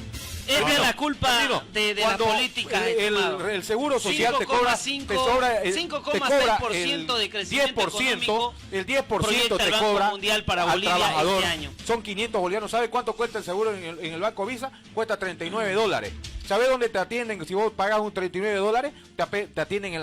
Es de No, la culpa Termino. de la Cuando política, estimado. el seguro social te cobra 5,6% de crecimiento económico el 10% proyecta te el Banco cobra Mundial para al Bolivia trabajador. este año. Son 500 bolivianos. ¿Sabe cuánto cuesta el seguro en el Banco Visa? Cuesta $39. ¿Sabe dónde te atienden? Si vos pagas un $39, te atienden en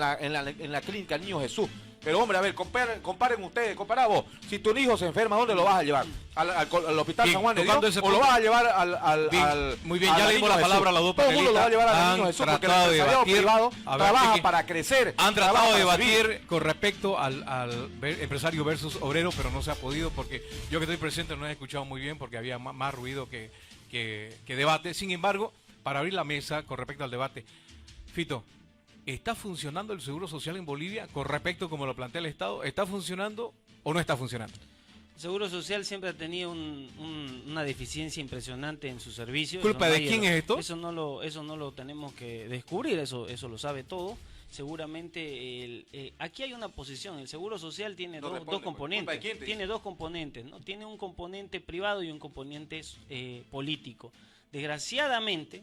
la clínica Niño Jesús. Pero hombre, a ver, comparen ustedes, compará vos. Si tu hijo se enferma, ¿dónde lo vas a llevar? ¿Al Hospital Bien, San Juan de tocando Dios? ese ¿O lo punto. vas a llevar al Bien, muy bien, ya al le dimos Niño la palabra Jesús? a los dos Todo el mundo lo va a llevar al panelistas. Niño Han Jesús porque el tratado de empresariado debatir. privado A ver, trabaja Chiqui, para crecer. Han trabaja tratado de para servir. debatir con respecto al empresario versus obrero, pero no se ha podido porque yo que estoy presente no he escuchado muy bien porque había más ruido que debate. Sin embargo, para abrir la mesa con respecto al debate, Fito, ¿está funcionando el seguro social en Bolivia con respecto como lo plantea el Estado? ¿Está funcionando o no está funcionando? El Seguro Social siempre ha tenido una deficiencia impresionante en sus servicios. ¿Culpa Eso de nadie quién es esto? Eso no lo tenemos que descubrir, eso lo sabe todo. seguramente aquí hay una posición. El Seguro Social tiene dos componentes. ¿De quién Tiene dos componentes, ¿no? Tiene un componente privado y un componente político. Desgraciadamente,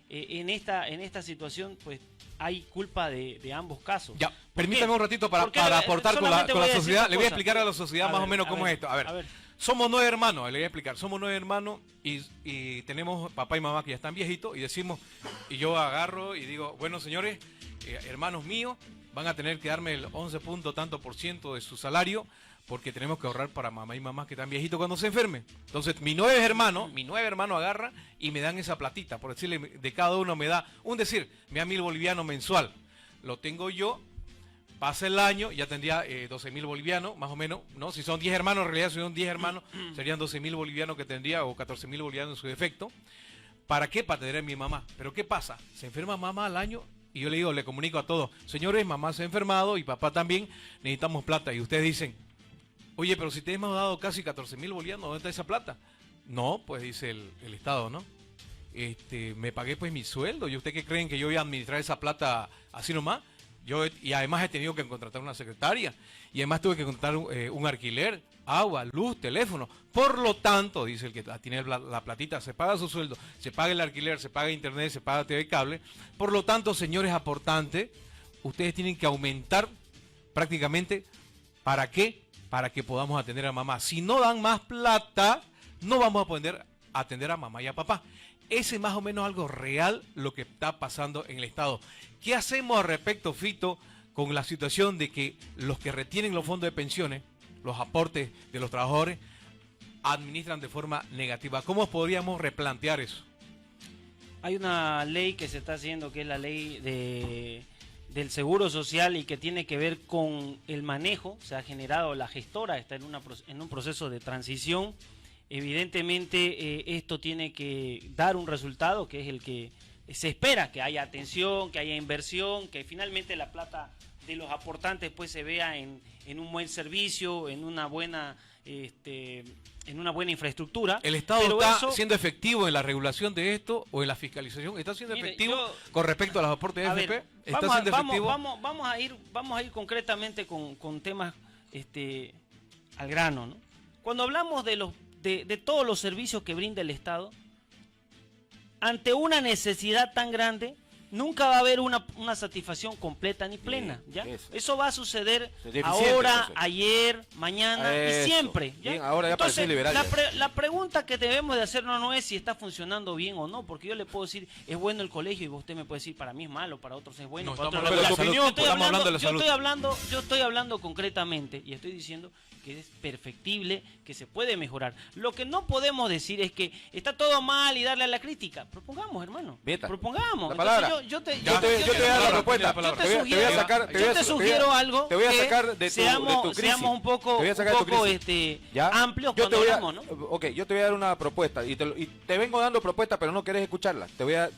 en esta situación, pues hay culpa de ambos casos. Ya, permítame un ratito para aportar con la sociedad. Le voy a explicar a la sociedad más o menos cómo es esto. A ver. Somos 9 hermanos, le voy a explicar. Somos 9 hermanos y tenemos papá y mamá que ya están viejitos y yo agarro y digo, bueno, señores, hermanos míos, van a tener que darme el 11 punto tanto por ciento de su salario porque tenemos que ahorrar para mamá y mamá que están viejitos cuando se enfermen. Entonces, mi nueve hermano agarra y me dan esa platita, por decirle, de cada uno me da, me da 1.000 bolivianos mensual. Lo tengo yo. Pasa el año, ya tendría 12.000 bolivianos, más o menos, ¿no? Si son 10 hermanos, en realidad si son 10 hermanos, serían 12.000 bolivianos que tendría, o 14.000 bolivianos en su defecto. ¿Para qué? Para tener a mi mamá. Pero ¿qué pasa? Se enferma mamá al año y yo le comunico a todos, señores, mamá se ha enfermado y papá también, necesitamos plata. Y ustedes dicen, oye, pero si te hemos dado casi 14.000 bolivianos, ¿dónde está esa plata? No, pues dice el Estado, ¿no? Me pagué pues mi sueldo. ¿Y ustedes qué creen que yo voy a administrar esa plata así nomás? Y además he tenido que contratar una secretaria y además tuve que contratar un alquiler, agua, luz, teléfono. Por lo tanto, dice el que tiene la platita, se paga su sueldo, se paga el alquiler, se paga internet, se paga TV y cable. Por lo tanto, señores aportantes, ustedes tienen que aumentar prácticamente, ¿para qué? Para que podamos atender a mamá. Si no dan más plata, no vamos a poder atender a mamá y a papá. Ese es más o menos algo real lo que está pasando en el Estado. ¿Qué hacemos al respecto, Fito, con la situación de que los que retienen los fondos de pensiones, los aportes de los trabajadores, administran de forma negativa? ¿Cómo podríamos replantear eso? Hay una ley que se está haciendo, que es la ley del Seguro Social y que tiene que ver con el manejo. Se ha generado, la gestora está en un proceso de transición. Evidentemente esto tiene que dar un resultado que es el que se espera, que haya atención, que haya inversión, que finalmente la plata de los aportantes pues se vea en un buen servicio, en una buena infraestructura. ¿El Estado está siendo efectivo en la regulación de esto o en la fiscalización? ¿Está siendo efectivo con respecto a los aportes de AFP? ¿Está siendo efectivo? Vamos a ir concretamente con temas al grano, ¿no? Cuando hablamos de todos los servicios que brinda el Estado, ante una necesidad tan grande, nunca va a haber una satisfacción completa ni plena. ¿Ya? Eso va a suceder ahora, entonces, ayer, mañana y siempre. ¿Ya? Bien, ahora ya entonces, liberal, la pregunta que debemos de hacernos no es si está funcionando bien o no, porque yo le puedo decir, es bueno el colegio, y usted me puede decir, para mí es malo, para otros es bueno. No, estamos hablando de la salud. Yo estoy hablando concretamente y estoy diciendo que es perfectible, que se puede mejorar. Lo que no podemos decir es que está todo mal y darle a la crítica. Propongamos, hermano. Propongamos. La palabra. Yo te voy a dar la propuesta. Yo te sugiero algo. Te voy a sacar de tu crisis. Seamos un poco amplios cuando hablamos, ¿no? Ok, yo te voy a dar una propuesta y te vengo dando propuestas, pero no querés escucharla.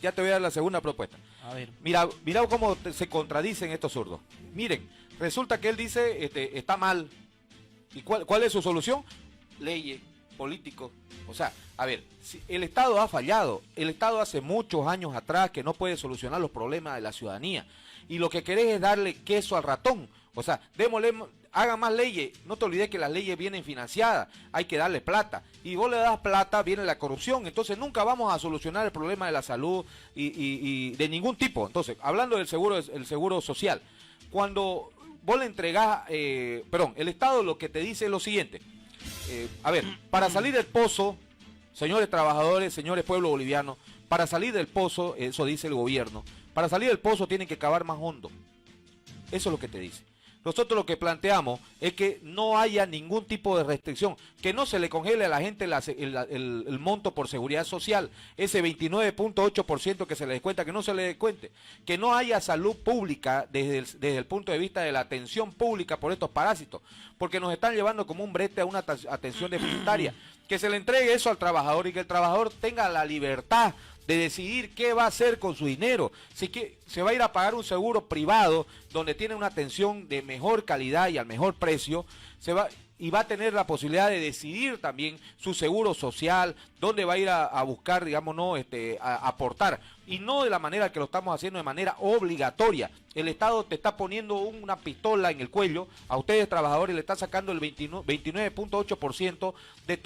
Ya te voy a dar la segunda propuesta. A ver. Mira cómo se contradicen estos zurdos. Miren, resulta que él dice está mal. ¿Y cuál es su solución? Leyes, políticos. O sea, a ver, si el Estado ha fallado. El Estado hace muchos años atrás que no puede solucionar los problemas de la ciudadanía. Y lo que querés es darle queso al ratón. O sea, hagan más leyes. No te olvides que las leyes vienen financiadas. Hay que darle plata. Y vos le das plata, viene la corrupción. Entonces nunca vamos a solucionar el problema de la salud y de ningún tipo. Entonces, hablando del seguro social. Cuando vos le entregás, el Estado lo que te dice es lo siguiente. A ver, para salir del pozo, señores trabajadores, señores pueblo boliviano, para salir del pozo, eso dice el gobierno, para salir del pozo tienen que cavar más hondo. Eso es lo que te dice. Nosotros lo que planteamos es que no haya ningún tipo de restricción, que no se le congele a la gente el monto por seguridad social, ese 29.8% que se le descuenta, que no se le descuente, que no haya salud pública desde el punto de vista de la atención pública por estos parásitos, porque nos están llevando como un brete a una atención deficitaria, que se le entregue eso al trabajador y que el trabajador tenga la libertad de decidir qué va a hacer con su dinero, si que se va a ir a pagar un seguro privado donde tiene una atención de mejor calidad y al mejor precio, y va a tener la posibilidad de decidir también su seguro social, dónde va a ir a buscar, digamos, no, a aportar, y no de la manera que lo estamos haciendo de manera obligatoria. El Estado te está poniendo una pistola en el cuello, a ustedes trabajadores le está sacando el 29.8% de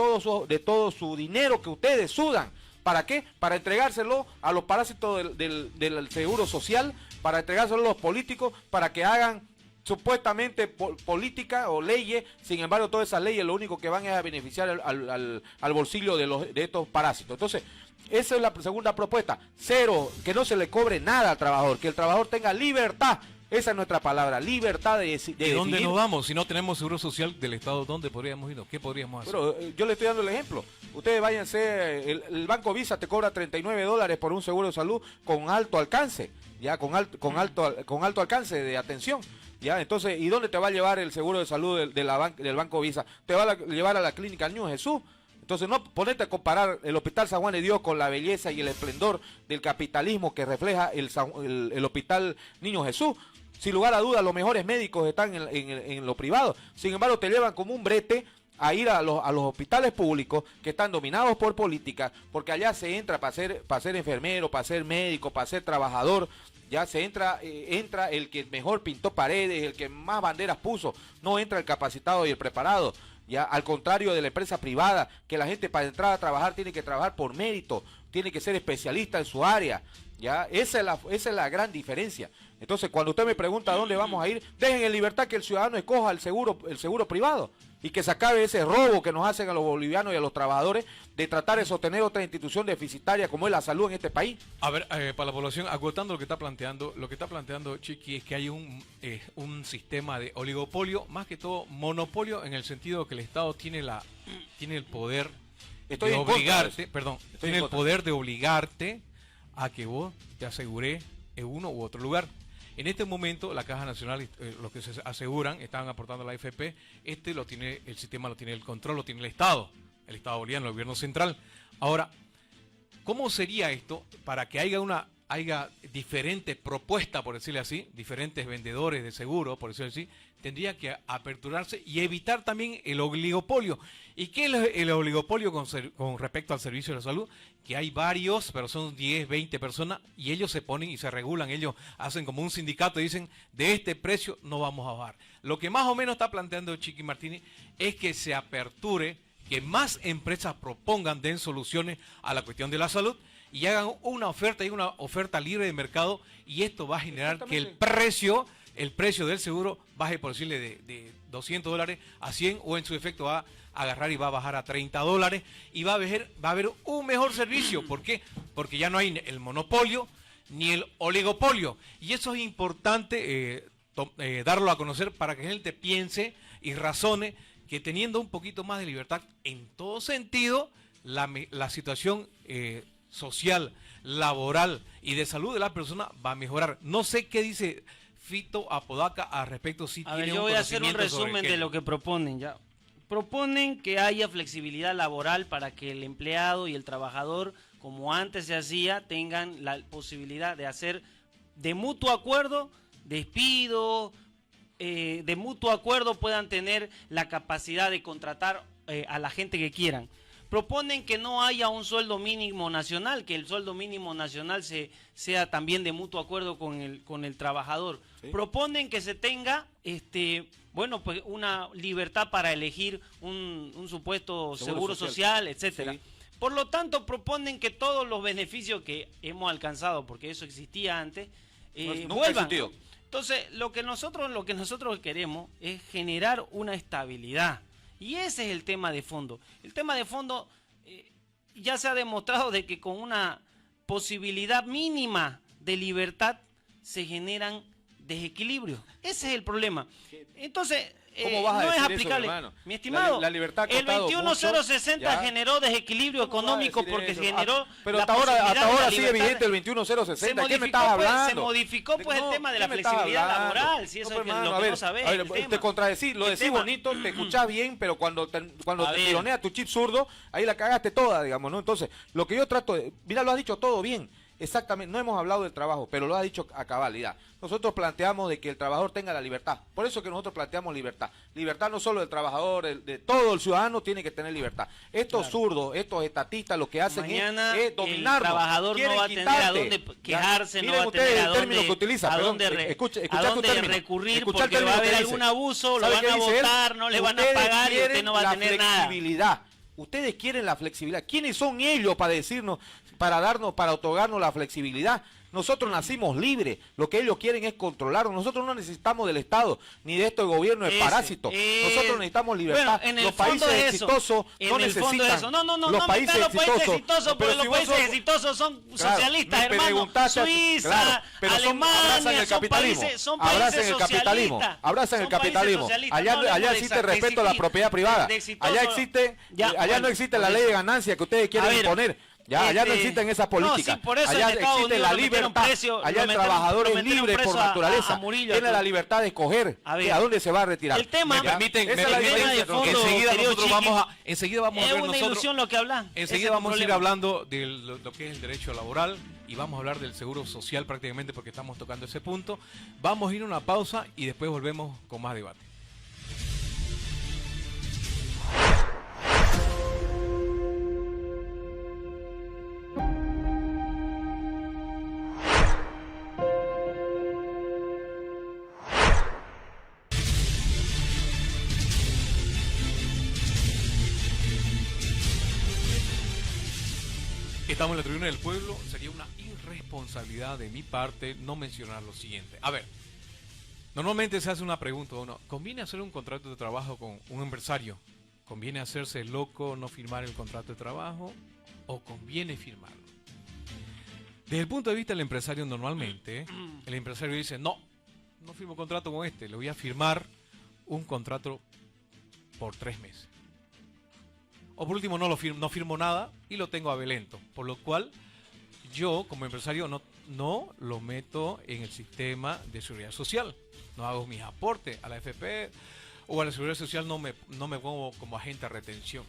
todo su dinero que ustedes sudan. ¿Para qué? Para entregárselo a los parásitos del seguro social, para entregárselo a los políticos, para que hagan supuestamente política o leyes. Sin embargo, todas esas leyes lo único que van es a beneficiar al bolsillo de estos parásitos. Entonces, esa es la segunda propuesta. Cero, que no se le cobre nada al trabajador, que el trabajador tenga libertad. Esa es nuestra palabra, libertad de decidir. ¿Y dónde nos vamos? Si no tenemos seguro social del Estado, ¿dónde podríamos ir? ¿Qué podríamos hacer? Pero yo le estoy dando el ejemplo. Ustedes váyanse, el Banco Visa te cobra $39 por un seguro de salud con alto alcance, ya con alto alcance de atención. Ya, entonces, ¿y dónde te va a llevar el seguro de salud del Banco Visa? Te va a llevar a la clínica Niño Jesús. Entonces, no ponete a comparar el Hospital San Juan de Dios con la belleza y el esplendor del capitalismo que refleja el Hospital Niño Jesús. Sin lugar a dudas, los mejores médicos están en lo privado. Sin embargo, te llevan como un brete a ir a los hospitales públicos que están dominados por política, porque allá se entra para ser enfermero, para ser médico, para ser trabajador. Ya se entra el que mejor pintó paredes, el que más banderas puso. No entra el capacitado y el preparado. Ya, al contrario de la empresa privada, que la gente para entrar a trabajar tiene que trabajar por mérito, tiene que ser especialista en su área. Ya, esa es la gran diferencia. Entonces, cuando usted me pregunta a dónde vamos a ir, dejen en libertad que el ciudadano escoja el seguro privado y que se acabe ese robo que nos hacen a los bolivianos y a los trabajadores de tratar de sostener otra institución deficitaria como es la salud en este país. A ver, para la población, agotando lo que está planteando Chiqui, es que hay un sistema de oligopolio, más que todo monopolio, en el sentido que el Estado tiene el poder de obligarte, tiene el poder de obligarte a que vos te asegures en uno u otro lugar. En este momento la Caja Nacional, los que se aseguran, estaban aportando a la AFP, el sistema lo tiene el control, lo tiene el Estado boliviano, el gobierno central. Ahora, ¿cómo sería esto para que haya diferentes propuestas, por decirle así, diferentes vendedores de seguro, por decirlo así? Tendría que aperturarse y evitar también el oligopolio. ¿Y qué es el oligopolio con respecto al servicio de la salud? Que hay varios, pero son 10, 20 personas, y ellos se ponen y se regulan, ellos hacen como un sindicato y dicen, de este precio no vamos a bajar. Lo que más o menos está planteando Chiqui Martínez es que se aperture, que más empresas propongan, den soluciones a la cuestión de la salud, y hagan una oferta libre de mercado, y esto va a generar que el precio del seguro baje, por decirle, de $200 a 100, o en su efecto va a agarrar y va a bajar a $30, y va a haber un mejor servicio. ¿Por qué? Porque ya no hay el monopolio ni el oligopolio, y eso es importante darlo a conocer para que la gente piense y razone que teniendo un poquito más de libertad en todo sentido, la situación social, laboral y de salud de la persona va a mejorar. No sé qué dice Fito Apodaca al respecto. Si a ver, yo voy a hacer un resumen de lo que proponen. Ya proponen que haya flexibilidad laboral para que el empleado y el trabajador, como antes se hacía, tengan la posibilidad de hacer de mutuo acuerdo despido, de mutuo acuerdo puedan tener la capacidad de contratar a la gente que quieran. Proponen que no haya un sueldo mínimo nacional, que el sueldo mínimo nacional sea también de mutuo acuerdo con el trabajador. ¿Sí? Proponen que se tenga pues una libertad para elegir un supuesto seguro social, etcétera. Sí. Por lo tanto, proponen que todos los beneficios que hemos alcanzado, porque eso existía antes, vuelvan. Entonces, lo que nosotros queremos es generar una estabilidad. Y ese es el tema de fondo. El tema de fondo ya se ha demostrado de que con una posibilidad mínima de libertad se generan desequilibrios. Ese es el problema. Entonces, no es aplicable. Eso, mi estimado, la libertad el 21060 generó desequilibrio económico porque generó. Pero hasta ahora sigue vigente el 21060. ¿Qué me estás hablando? Se modificó el tema de la flexibilidad laboral. Si eso es lo que no sabés. Te contradecís, lo decís bonito, te escuchás bien, pero cuando te tironeas tu chip zurdo, ahí la cagaste toda, digamos, ¿no? Entonces, lo que yo trato de. Mira, lo has dicho todo bien. exactamente, no hemos hablado del trabajo, pero lo ha dicho a cabalidad. Nosotros planteamos de que el trabajador tenga la libertad. Por eso que nosotros planteamos libertad. Libertad no solo del trabajador, de todo el ciudadano tiene que tener libertad. Estos zurdos, estos estatistas, lo que hacen mañana es dominarnos. El trabajador no va a tener a dónde quejarse, no va a tener a dónde recurrir, porque va a haber algún abuso, lo van a votar, no le van a pagar y usted no va a tener nada. Ustedes quieren la flexibilidad. ¿Quiénes son ellos para decirnos, para otorgarnos la flexibilidad? Nosotros nacimos libres, lo que ellos quieren es controlarnos. Nosotros no necesitamos del Estado, ni de estos gobiernos de parásitos. Nosotros necesitamos libertad. Bueno, los países exitosos no necesitan. No, los países exitosos, porque los países exitosos son socialistas, hermano. Suiza, Alemania, son países socialistas. Abrazan el capitalismo. Allá existe el respeto a la propiedad privada. Allá no existe la ley de ganancia que ustedes quieren imponer. Allá no existen esas políticas. No, sí, por eso allá existe la libertad. Allá el trabajador es libre por naturaleza. Tiene la libertad de escoger a dónde se va a retirar. El tema, me permiten de fondo, enseguida nosotros enseguida vamos a ver nosotros. Es una ilusión lo que hablan. Enseguida vamos a ir hablando de lo que es el derecho laboral y vamos a hablar del seguro social prácticamente porque estamos tocando ese punto. Vamos a ir a una pausa y después volvemos con más debate. Estamos en la tribuna del pueblo. Sería una irresponsabilidad de mi parte no mencionar lo siguiente. A ver, normalmente se hace una pregunta, ¿conviene hacer un contrato de trabajo con un empresario? ¿Conviene hacerse loco, no firmar el contrato de trabajo? ¿O conviene firmarlo? Desde el punto de vista del empresario, normalmente, el empresario dice, no firmo contrato con le voy a firmar un contrato por 3 meses. O por último no firmo nada y lo tengo a belento. Por lo cual yo como empresario no lo meto en el sistema de seguridad social. No hago mis aportes a la AFP o a la seguridad social, no me pongo como agente de retención.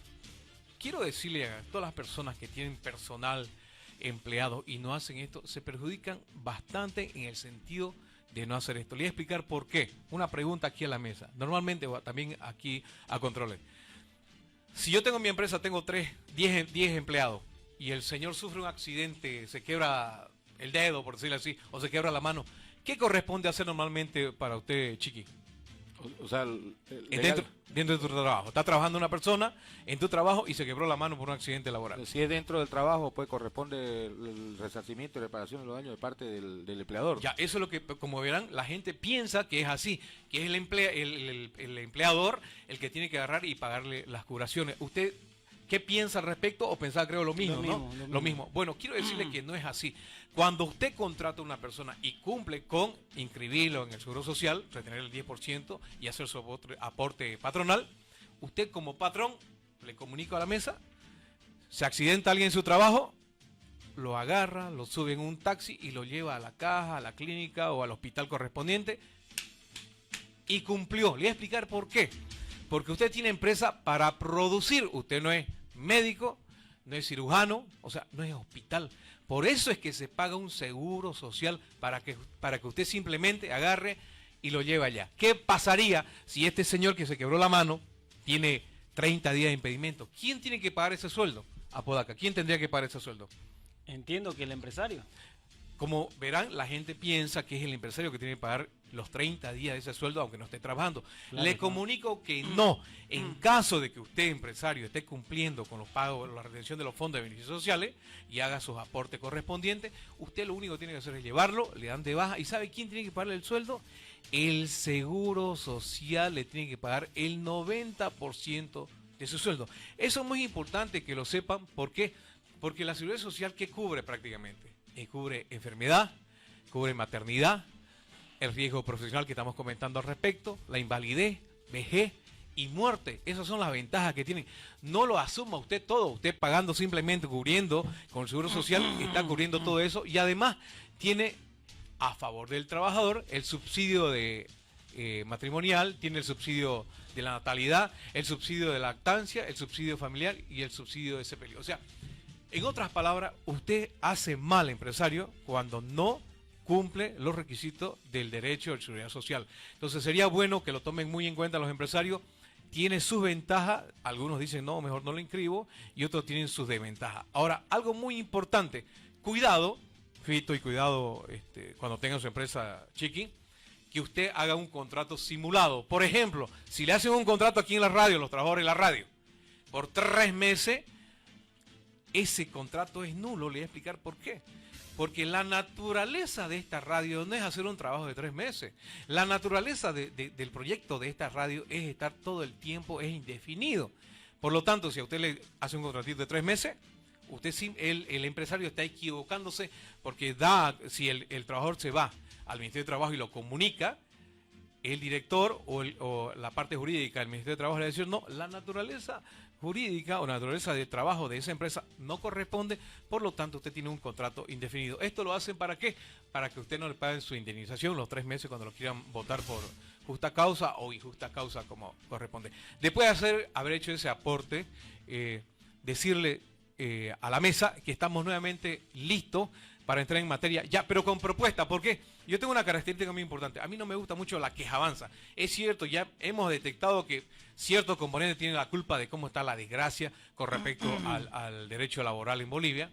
Quiero decirle a todas las personas que tienen personal empleado y no hacen esto, se perjudican bastante en el sentido de no hacer esto. Le voy a explicar por qué. Una pregunta aquí a la mesa. Normalmente también aquí a controles. Si yo tengo en mi empresa, tengo 10 empleados y el señor sufre un accidente, se quiebra el dedo, por decirlo así, o se quiebra la mano, ¿qué corresponde hacer normalmente para usted, Chiqui? O sea, dentro de tu trabajo. Está trabajando una persona en tu trabajo y se quebró la mano por un accidente laboral. Si es dentro del trabajo, pues corresponde el resarcimiento y reparación de los daños de parte del empleador. Ya, eso es lo que, como verán, la gente piensa que es así, que es el empleador el que tiene que agarrar y pagarle las curaciones. ¿Usted qué piensa al respecto o pensaba, creo, lo mismo? Lo mismo. Bueno, quiero decirle que no es así. Cuando usted contrata a una persona y cumple con inscribirlo en el Seguro Social, retener el 10% y hacer su aporte patronal, usted como patrón le comunica a la mesa, se accidenta alguien en su trabajo, lo agarra, lo sube en un taxi y lo lleva a la caja, a la clínica o al hospital correspondiente y cumplió. Le voy a explicar por qué. Porque usted tiene empresa para producir, usted no es médico, no es cirujano, o sea, no es hospital. Por eso es que se paga un seguro social para que usted simplemente agarre y lo lleve allá. ¿Qué pasaría si este señor que se quebró la mano tiene 30 días de impedimento? ¿Quién tiene que pagar ese sueldo? Apodaca, ¿quién tendría que pagar ese sueldo? Entiendo que el empresario. Como verán, la gente piensa que es el empresario que tiene que pagar los 30 días de ese sueldo aunque no esté trabajando. Claro, Le comunico que no. En caso de que usted, empresario, esté cumpliendo con los pagos, la retención de los fondos de beneficios sociales y haga sus aportes correspondientes, usted lo único que tiene que hacer es llevarlo, le dan de baja. ¿Y sabe quién tiene que pagarle el sueldo? El Seguro Social le tiene que pagar el 90% de su sueldo. Eso es muy importante que lo sepan. ¿Por qué? Porque la Seguridad Social, ¿qué cubre prácticamente? Cubre enfermedad, cubre maternidad, el riesgo profesional que estamos comentando al respecto, la invalidez, vejez y muerte. Esas son las ventajas que tienen. No lo asuma usted todo, usted pagando simplemente, cubriendo con el Seguro Social, está cubriendo todo eso y además tiene a favor del trabajador el subsidio de matrimonial, tiene el subsidio de la natalidad, el subsidio de lactancia, el subsidio familiar y el subsidio de sepelio. O sea, En otras palabras, usted hace mal, empresario, cuando no cumple los requisitos del derecho de seguridad social. Entonces sería bueno que lo tomen muy en cuenta los empresarios. Tiene sus ventajas, algunos dicen no, mejor no lo inscribo, y otros tienen sus desventajas. Ahora, algo muy importante, cuidado, Fito, y cuidado cuando tenga su empresa Chiqui, que usted haga un contrato simulado. Por ejemplo, si le hacen un contrato aquí en la radio, los trabajadores de la radio, por 3 meses, ese contrato es nulo. Le voy a explicar por qué. Porque la naturaleza de esta radio no es hacer un trabajo de 3 meses. La naturaleza del proyecto de esta radio es estar todo el tiempo, es indefinido. Por lo tanto, si a usted le hace un contratito de 3 meses, el empresario está equivocándose, porque si el trabajador se va al Ministerio de Trabajo y lo comunica, el director o la parte jurídica del Ministerio de Trabajo le va a decir, no, la naturaleza jurídica o naturaleza de trabajo de esa empresa no corresponde, por lo tanto usted tiene un contrato indefinido. ¿Esto lo hacen para qué? Para que usted no le paguen su indemnización los 3 meses cuando lo quieran votar por justa causa o injusta causa, como corresponde. Después de haber hecho ese aporte, decirle a la mesa que estamos nuevamente listos para entrar en materia, ya, pero con propuesta. ¿Por qué? Yo tengo una característica muy importante. A mí no me gusta mucho la quejabanza. Es cierto, ya hemos detectado que ciertos componentes tienen la culpa de cómo está la desgracia con respecto al derecho laboral en Bolivia.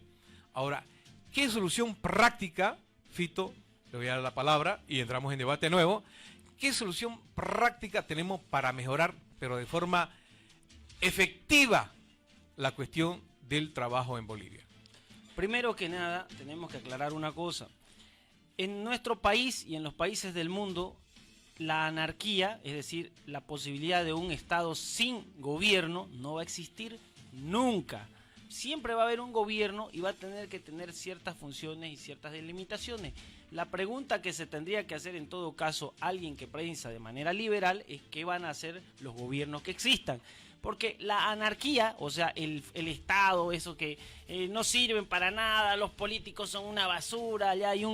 Ahora, ¿qué solución práctica, Fito? Le voy a dar la palabra y entramos en debate nuevo. ¿Qué solución práctica tenemos para mejorar, pero de forma efectiva, la cuestión del trabajo en Bolivia? Primero que nada, tenemos que aclarar una cosa. En nuestro país y en los países del mundo, la anarquía, es decir, la posibilidad de un Estado sin gobierno, no va a existir nunca. Siempre va a haber un gobierno y va a tener que tener ciertas funciones y ciertas delimitaciones. La pregunta que se tendría que hacer en todo caso alguien que piensa de manera liberal es qué van a hacer los gobiernos que existan. Porque la anarquía, o sea, el Estado, eso que no sirven para nada, los políticos son una basura, allá hay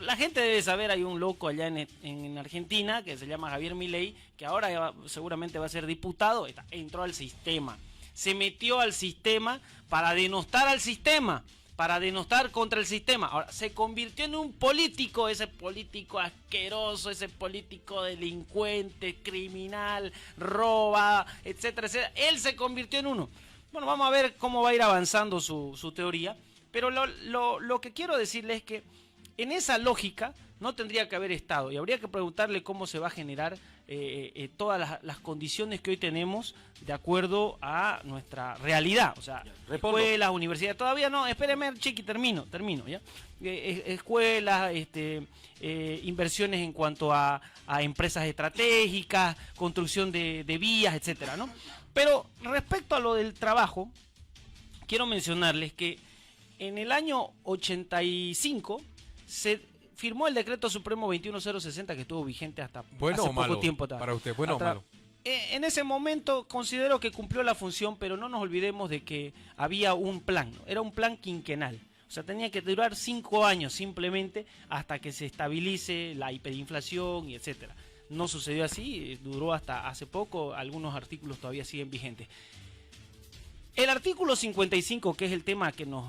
la gente debe saber, hay un loco allá en Argentina que se llama Javier Milei, que ahora seguramente va a ser diputado, entró al sistema, se metió al sistema para denostar al sistema, para denostar contra el sistema. Ahora, se convirtió en un político, ese político asqueroso, ese político delincuente, criminal, roba, etcétera, etcétera. Él se convirtió en uno. Bueno, vamos a ver cómo va a ir avanzando su teoría, pero lo que quiero decirles es que en esa lógica no tendría que haber Estado y habría que preguntarle cómo se va a generar todas las condiciones que hoy tenemos de acuerdo a nuestra realidad. O sea, escuelas, universidades, todavía no, espéreme, Chiqui, termino, ¿ya? Escuelas, inversiones en cuanto a empresas estratégicas, construcción de vías, etcétera, ¿no? Pero respecto a lo del trabajo, quiero mencionarles que en el año 85 se firmó el decreto supremo 21060 que estuvo vigente hasta hace poco tiempo. Para usted, bueno o malo. En ese momento considero que cumplió la función, pero no nos olvidemos de que había un plan, ¿no? Era un plan quinquenal. O sea, tenía que durar 5 años simplemente hasta que se estabilice la hiperinflación y etcétera. No sucedió así, duró hasta hace poco, algunos artículos todavía siguen vigentes. El artículo 55, que es el tema que nos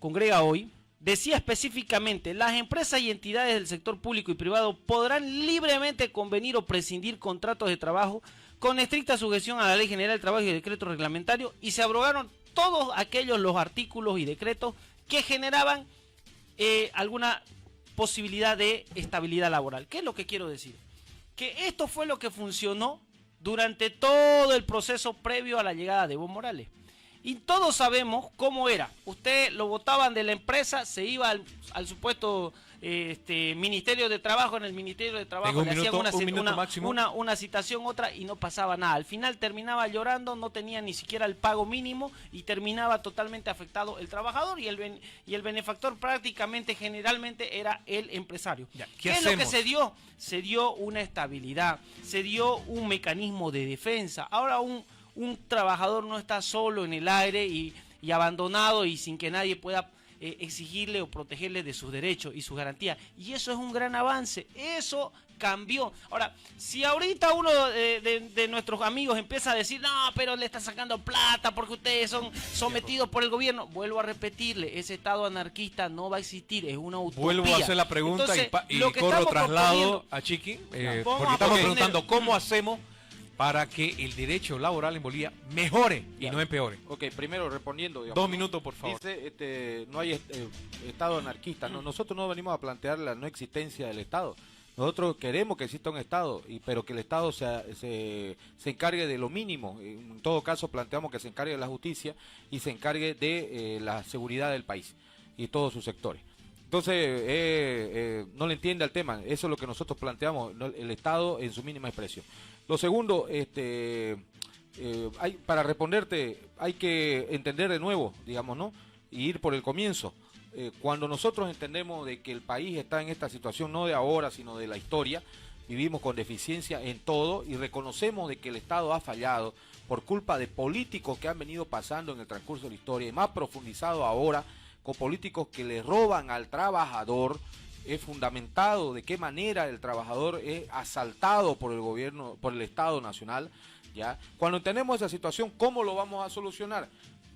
congrega hoy, decía específicamente, las empresas y entidades del sector público y privado podrán libremente convenir o prescindir contratos de trabajo con estricta sujeción a la Ley General del Trabajo y el decreto reglamentario, y se abrogaron todos los artículos y decretos que generaban alguna posibilidad de estabilidad laboral. ¿Qué es lo que quiero decir? Que esto fue lo que funcionó durante todo el proceso previo a la llegada de Evo Morales. Y todos sabemos cómo era. Usted lo votaban de la empresa, se iba al supuesto Ministerio de Trabajo. En el Ministerio de Trabajo le hacían una citación, otra, y no pasaba nada. Al final terminaba llorando, no tenía ni siquiera el pago mínimo y terminaba totalmente afectado el trabajador, y el benefactor prácticamente generalmente era el empresario. ¿Qué es lo que se dio? Se dio una estabilidad, se dio un mecanismo de defensa. Ahora un trabajador no está solo en el aire y abandonado y sin que nadie pueda exigirle o protegerle de sus derechos y sus garantías. Y eso es un gran avance, eso cambió. Ahora, si ahorita uno de nuestros amigos empieza a decir, no, pero le está sacando plata porque ustedes son sometidos por el gobierno, vuelvo a repetirle, ese Estado anarquista no va a existir, es una utopía. Vuelvo a hacer la pregunta. Entonces, y corro traslado a Chiqui, porque estamos preguntando cómo hacemos para que el derecho laboral en Bolivia mejore y no empeore. Ok, primero respondiendo, digamos, 2 minutos, por favor. Dice, no hay Estado anarquista. No, nosotros no venimos a plantear la no existencia del Estado. Nosotros queremos que exista un Estado, pero que el Estado se encargue de lo mínimo. En todo caso, planteamos que se encargue de la justicia y se encargue de la seguridad del país y todos sus sectores. Entonces, no le entiende al tema. Eso es lo que nosotros planteamos, el Estado en su mínima expresión. Lo segundo, para responderte, hay que entender de nuevo, digamos, ¿no? Y ir por el comienzo. Cuando nosotros entendemos de que el país está en esta situación, no de ahora, sino de la historia, vivimos con deficiencia en todo y reconocemos de que el Estado ha fallado por culpa de políticos que han venido pasando en el transcurso de la historia y más profundizado ahora con políticos que le roban al trabajador. Es fundamentado de qué manera el trabajador es asaltado por el gobierno, por el Estado Nacional, ¿ya? Cuando tenemos esa situación, ¿cómo lo vamos a solucionar?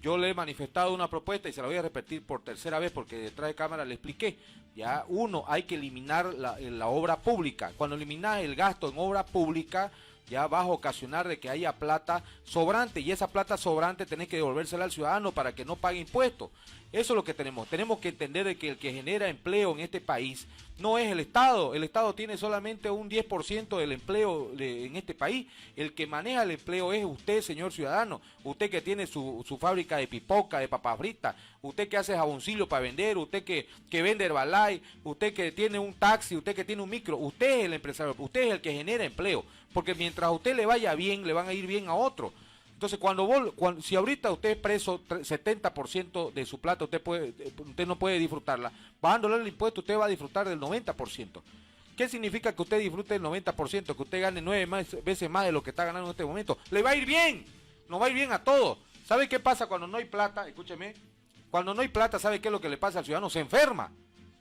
Yo le he manifestado una propuesta y se la voy a repetir por tercera vez porque detrás de cámara le expliqué. Ya, uno, hay que eliminar la obra pública. Cuando eliminas el gasto en obra pública, ya vas a ocasionar de que haya plata sobrante y esa plata sobrante tenés que devolvérsela al ciudadano para que no pague impuestos. Eso es lo que tenemos. Tenemos que entender de que el que genera empleo en este país no es el Estado. El Estado tiene solamente un 10% del empleo en este país. El que maneja el empleo es usted, señor ciudadano. Usted que tiene su fábrica de pipoca, de papas fritas. Usted que hace jaboncillo para vender. Usted que vende Herbalife. Usted que tiene un taxi. Usted que tiene un micro. Usted es el empresario. Usted es el que genera empleo. Porque mientras a usted le vaya bien, le van a ir bien a otro. Entonces, si ahorita usted es preso 70% de su plata, usted no puede disfrutarla. Bajándole el impuesto, usted va a disfrutar del 90%. ¿Qué significa que usted disfrute del 90%? Que usted gane 9 veces más de lo que está ganando en este momento. Le va a ir bien. Nos va a ir bien a todos. ¿Sabe qué pasa cuando no hay plata? Escúcheme. Cuando no hay plata, ¿sabe qué es lo que le pasa al ciudadano? Se enferma.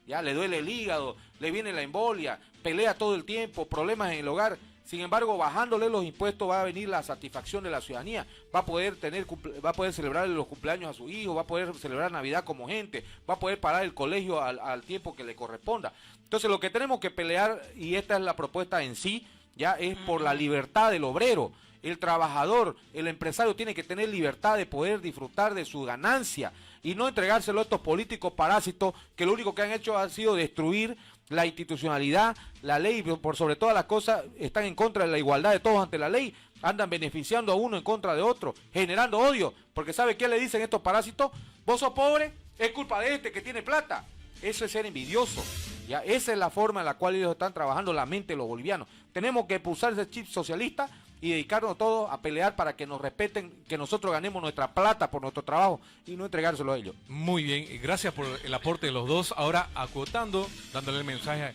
Ya le duele el hígado, le viene la embolia, pelea todo el tiempo, problemas en el hogar. Sin embargo, bajándole los impuestos va a venir la satisfacción de la ciudadanía, va a poder celebrar los cumpleaños a su hijo, va a poder celebrar Navidad como gente, va a poder parar el colegio al tiempo que le corresponda. Entonces, lo que tenemos que pelear, y esta es la propuesta en sí, ya es por la libertad del obrero. El trabajador, el empresario tiene que tener libertad de poder disfrutar de su ganancia y no entregárselo a estos políticos parásitos que lo único que han hecho ha sido destruir la institucionalidad, la ley, por sobre todas las cosas, están en contra de la igualdad de todos ante la ley, andan beneficiando a uno en contra de otro, generando odio, porque ¿sabe qué le dicen estos parásitos? Vos sos pobre, es culpa de este que tiene plata. Eso es ser envidioso, ¿ya? Esa es la forma en la cual ellos están trabajando la mente de los bolivianos. Tenemos que impulsar ese chip socialista y dedicarnos todos a pelear para que nos respeten, que nosotros ganemos nuestra plata por nuestro trabajo y no entregárselo a ellos. Muy bien, gracias por el aporte de los dos. Ahora, acotando, dándole el mensaje,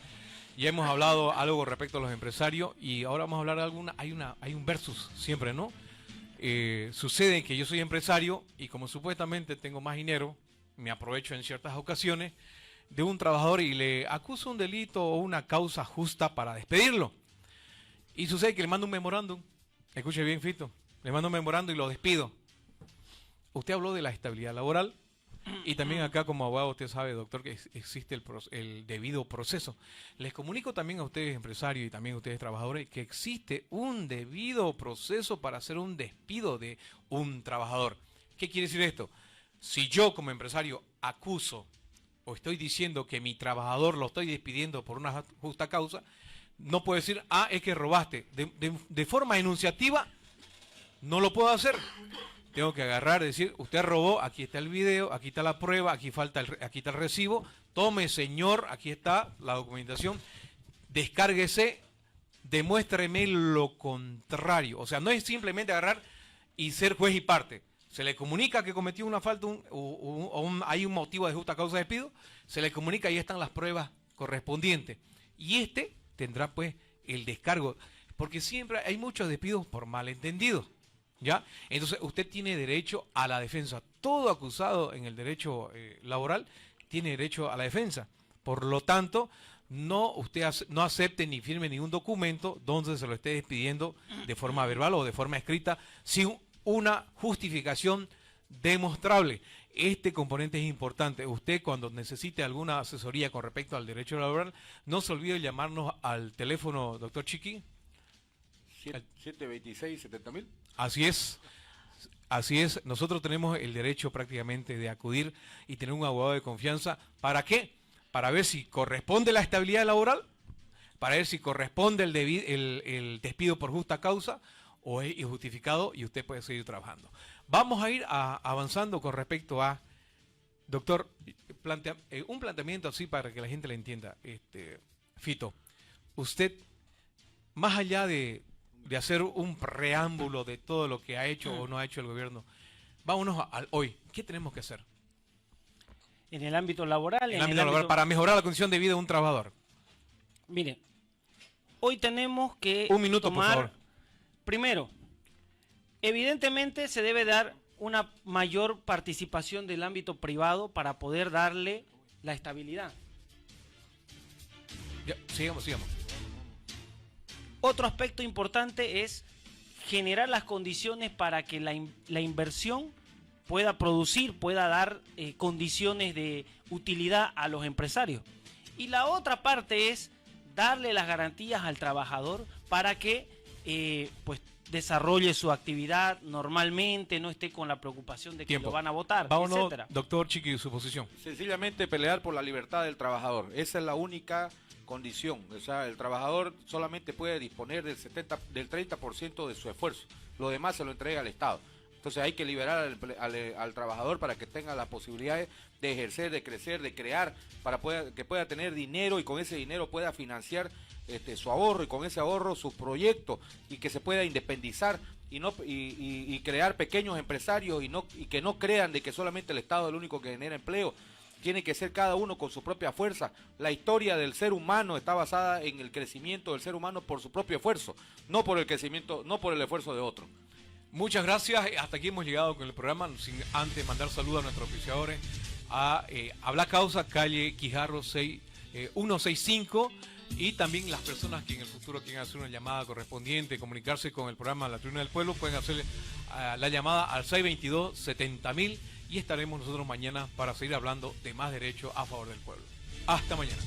ya hemos hablado algo respecto a los empresarios y ahora vamos a hablar de hay un versus siempre, ¿no? Sucede que yo soy empresario y como supuestamente tengo más dinero, me aprovecho en ciertas ocasiones de un trabajador y le acuso un delito o una causa justa para despedirlo. Y sucede que le mando un memorándum. Escuche bien, Fito. Le mando un memorándum y lo despido. Usted habló de la estabilidad laboral y también acá como abogado usted sabe, doctor, que existe el debido proceso. Les comunico también a ustedes, empresarios, y también a ustedes, trabajadores, que existe un debido proceso para hacer un despido de un trabajador. ¿Qué quiere decir esto? Si yo como empresario acuso o estoy diciendo que mi trabajador lo estoy despidiendo por una justa causa, no puedo decir, es que robaste. De forma enunciativa, no lo puedo hacer. Tengo que agarrar y decir, usted robó, aquí está el video, aquí está la prueba, aquí está el recibo. Tome, señor, aquí está la documentación. Descárguese, demuéstreme lo contrario. O sea, no es simplemente agarrar y ser juez y parte. Se le comunica que cometió una falta hay un motivo de justa causa de despido, se le comunica y están las pruebas correspondientes. Y tendrá pues el descargo, porque siempre hay muchos despidos por malentendidos, ¿ya? Entonces usted tiene derecho a la defensa. Todo acusado en el derecho laboral tiene derecho a la defensa. Por lo tanto, usted no acepte ni firme ningún documento donde se lo esté despidiendo de forma verbal o de forma escrita sin una justificación demostrable. Este componente es importante. Usted, cuando necesite alguna asesoría con respecto al derecho laboral, no se olvide llamarnos al teléfono, doctor Chiqui. 726-70.000. Así es. Así es. Nosotros tenemos el derecho prácticamente de acudir y tener un abogado de confianza. ¿Para qué? Para ver si corresponde la estabilidad laboral, para ver si corresponde el despido por justa causa o es injustificado y usted puede seguir trabajando. Vamos a ir avanzando con respecto a, doctor, un planteamiento así para que la gente le entienda. Fito, usted, más allá de hacer un preámbulo de todo lo que ha hecho o no ha hecho el gobierno, vámonos al hoy. ¿Qué tenemos que hacer? En el ámbito laboral. En el ámbito laboral, para mejorar la condición de vida de un trabajador. Mire, hoy tenemos que un minuto, tomar, por favor. Primero, evidentemente se debe dar una mayor participación del ámbito privado para poder darle la estabilidad. Ya, sigamos. Otro aspecto importante es generar las condiciones para que la inversión pueda producir, pueda dar condiciones de utilidad a los empresarios. Y la otra parte es darle las garantías al trabajador para que pues desarrolle su actividad normalmente, no esté con la preocupación de que lo van a votar, vámonos, etcétera. Doctor Chiqui, su posición. Sencillamente pelear por la libertad del trabajador. Esa es la única condición. O sea, el trabajador solamente puede disponer del 30% de su esfuerzo. Lo demás se lo entrega al Estado. Entonces hay que liberar al trabajador para que tenga las posibilidades de ejercer, de crecer, de crear, para que pueda tener dinero y con ese dinero pueda financiar su ahorro y con ese ahorro su proyecto y que se pueda independizar y crear pequeños empresarios y que no crean de que solamente el Estado es el único que genera empleo. Tiene que ser cada uno con su propia fuerza. La historia del ser humano está basada en el crecimiento del ser humano por su propio esfuerzo, no por el crecimiento, no por el esfuerzo de otro. Muchas gracias. Hasta aquí hemos llegado con el programa, sin antes mandar saludos a nuestros oficiadores, a Habla Causa, calle Quijarro 165, y también las personas que en el futuro quieran hacer una llamada correspondiente, comunicarse con el programa La Tribuna del Pueblo, pueden hacer la llamada al 622-70.000 y estaremos nosotros mañana para seguir hablando de más derecho a favor del pueblo. Hasta mañana.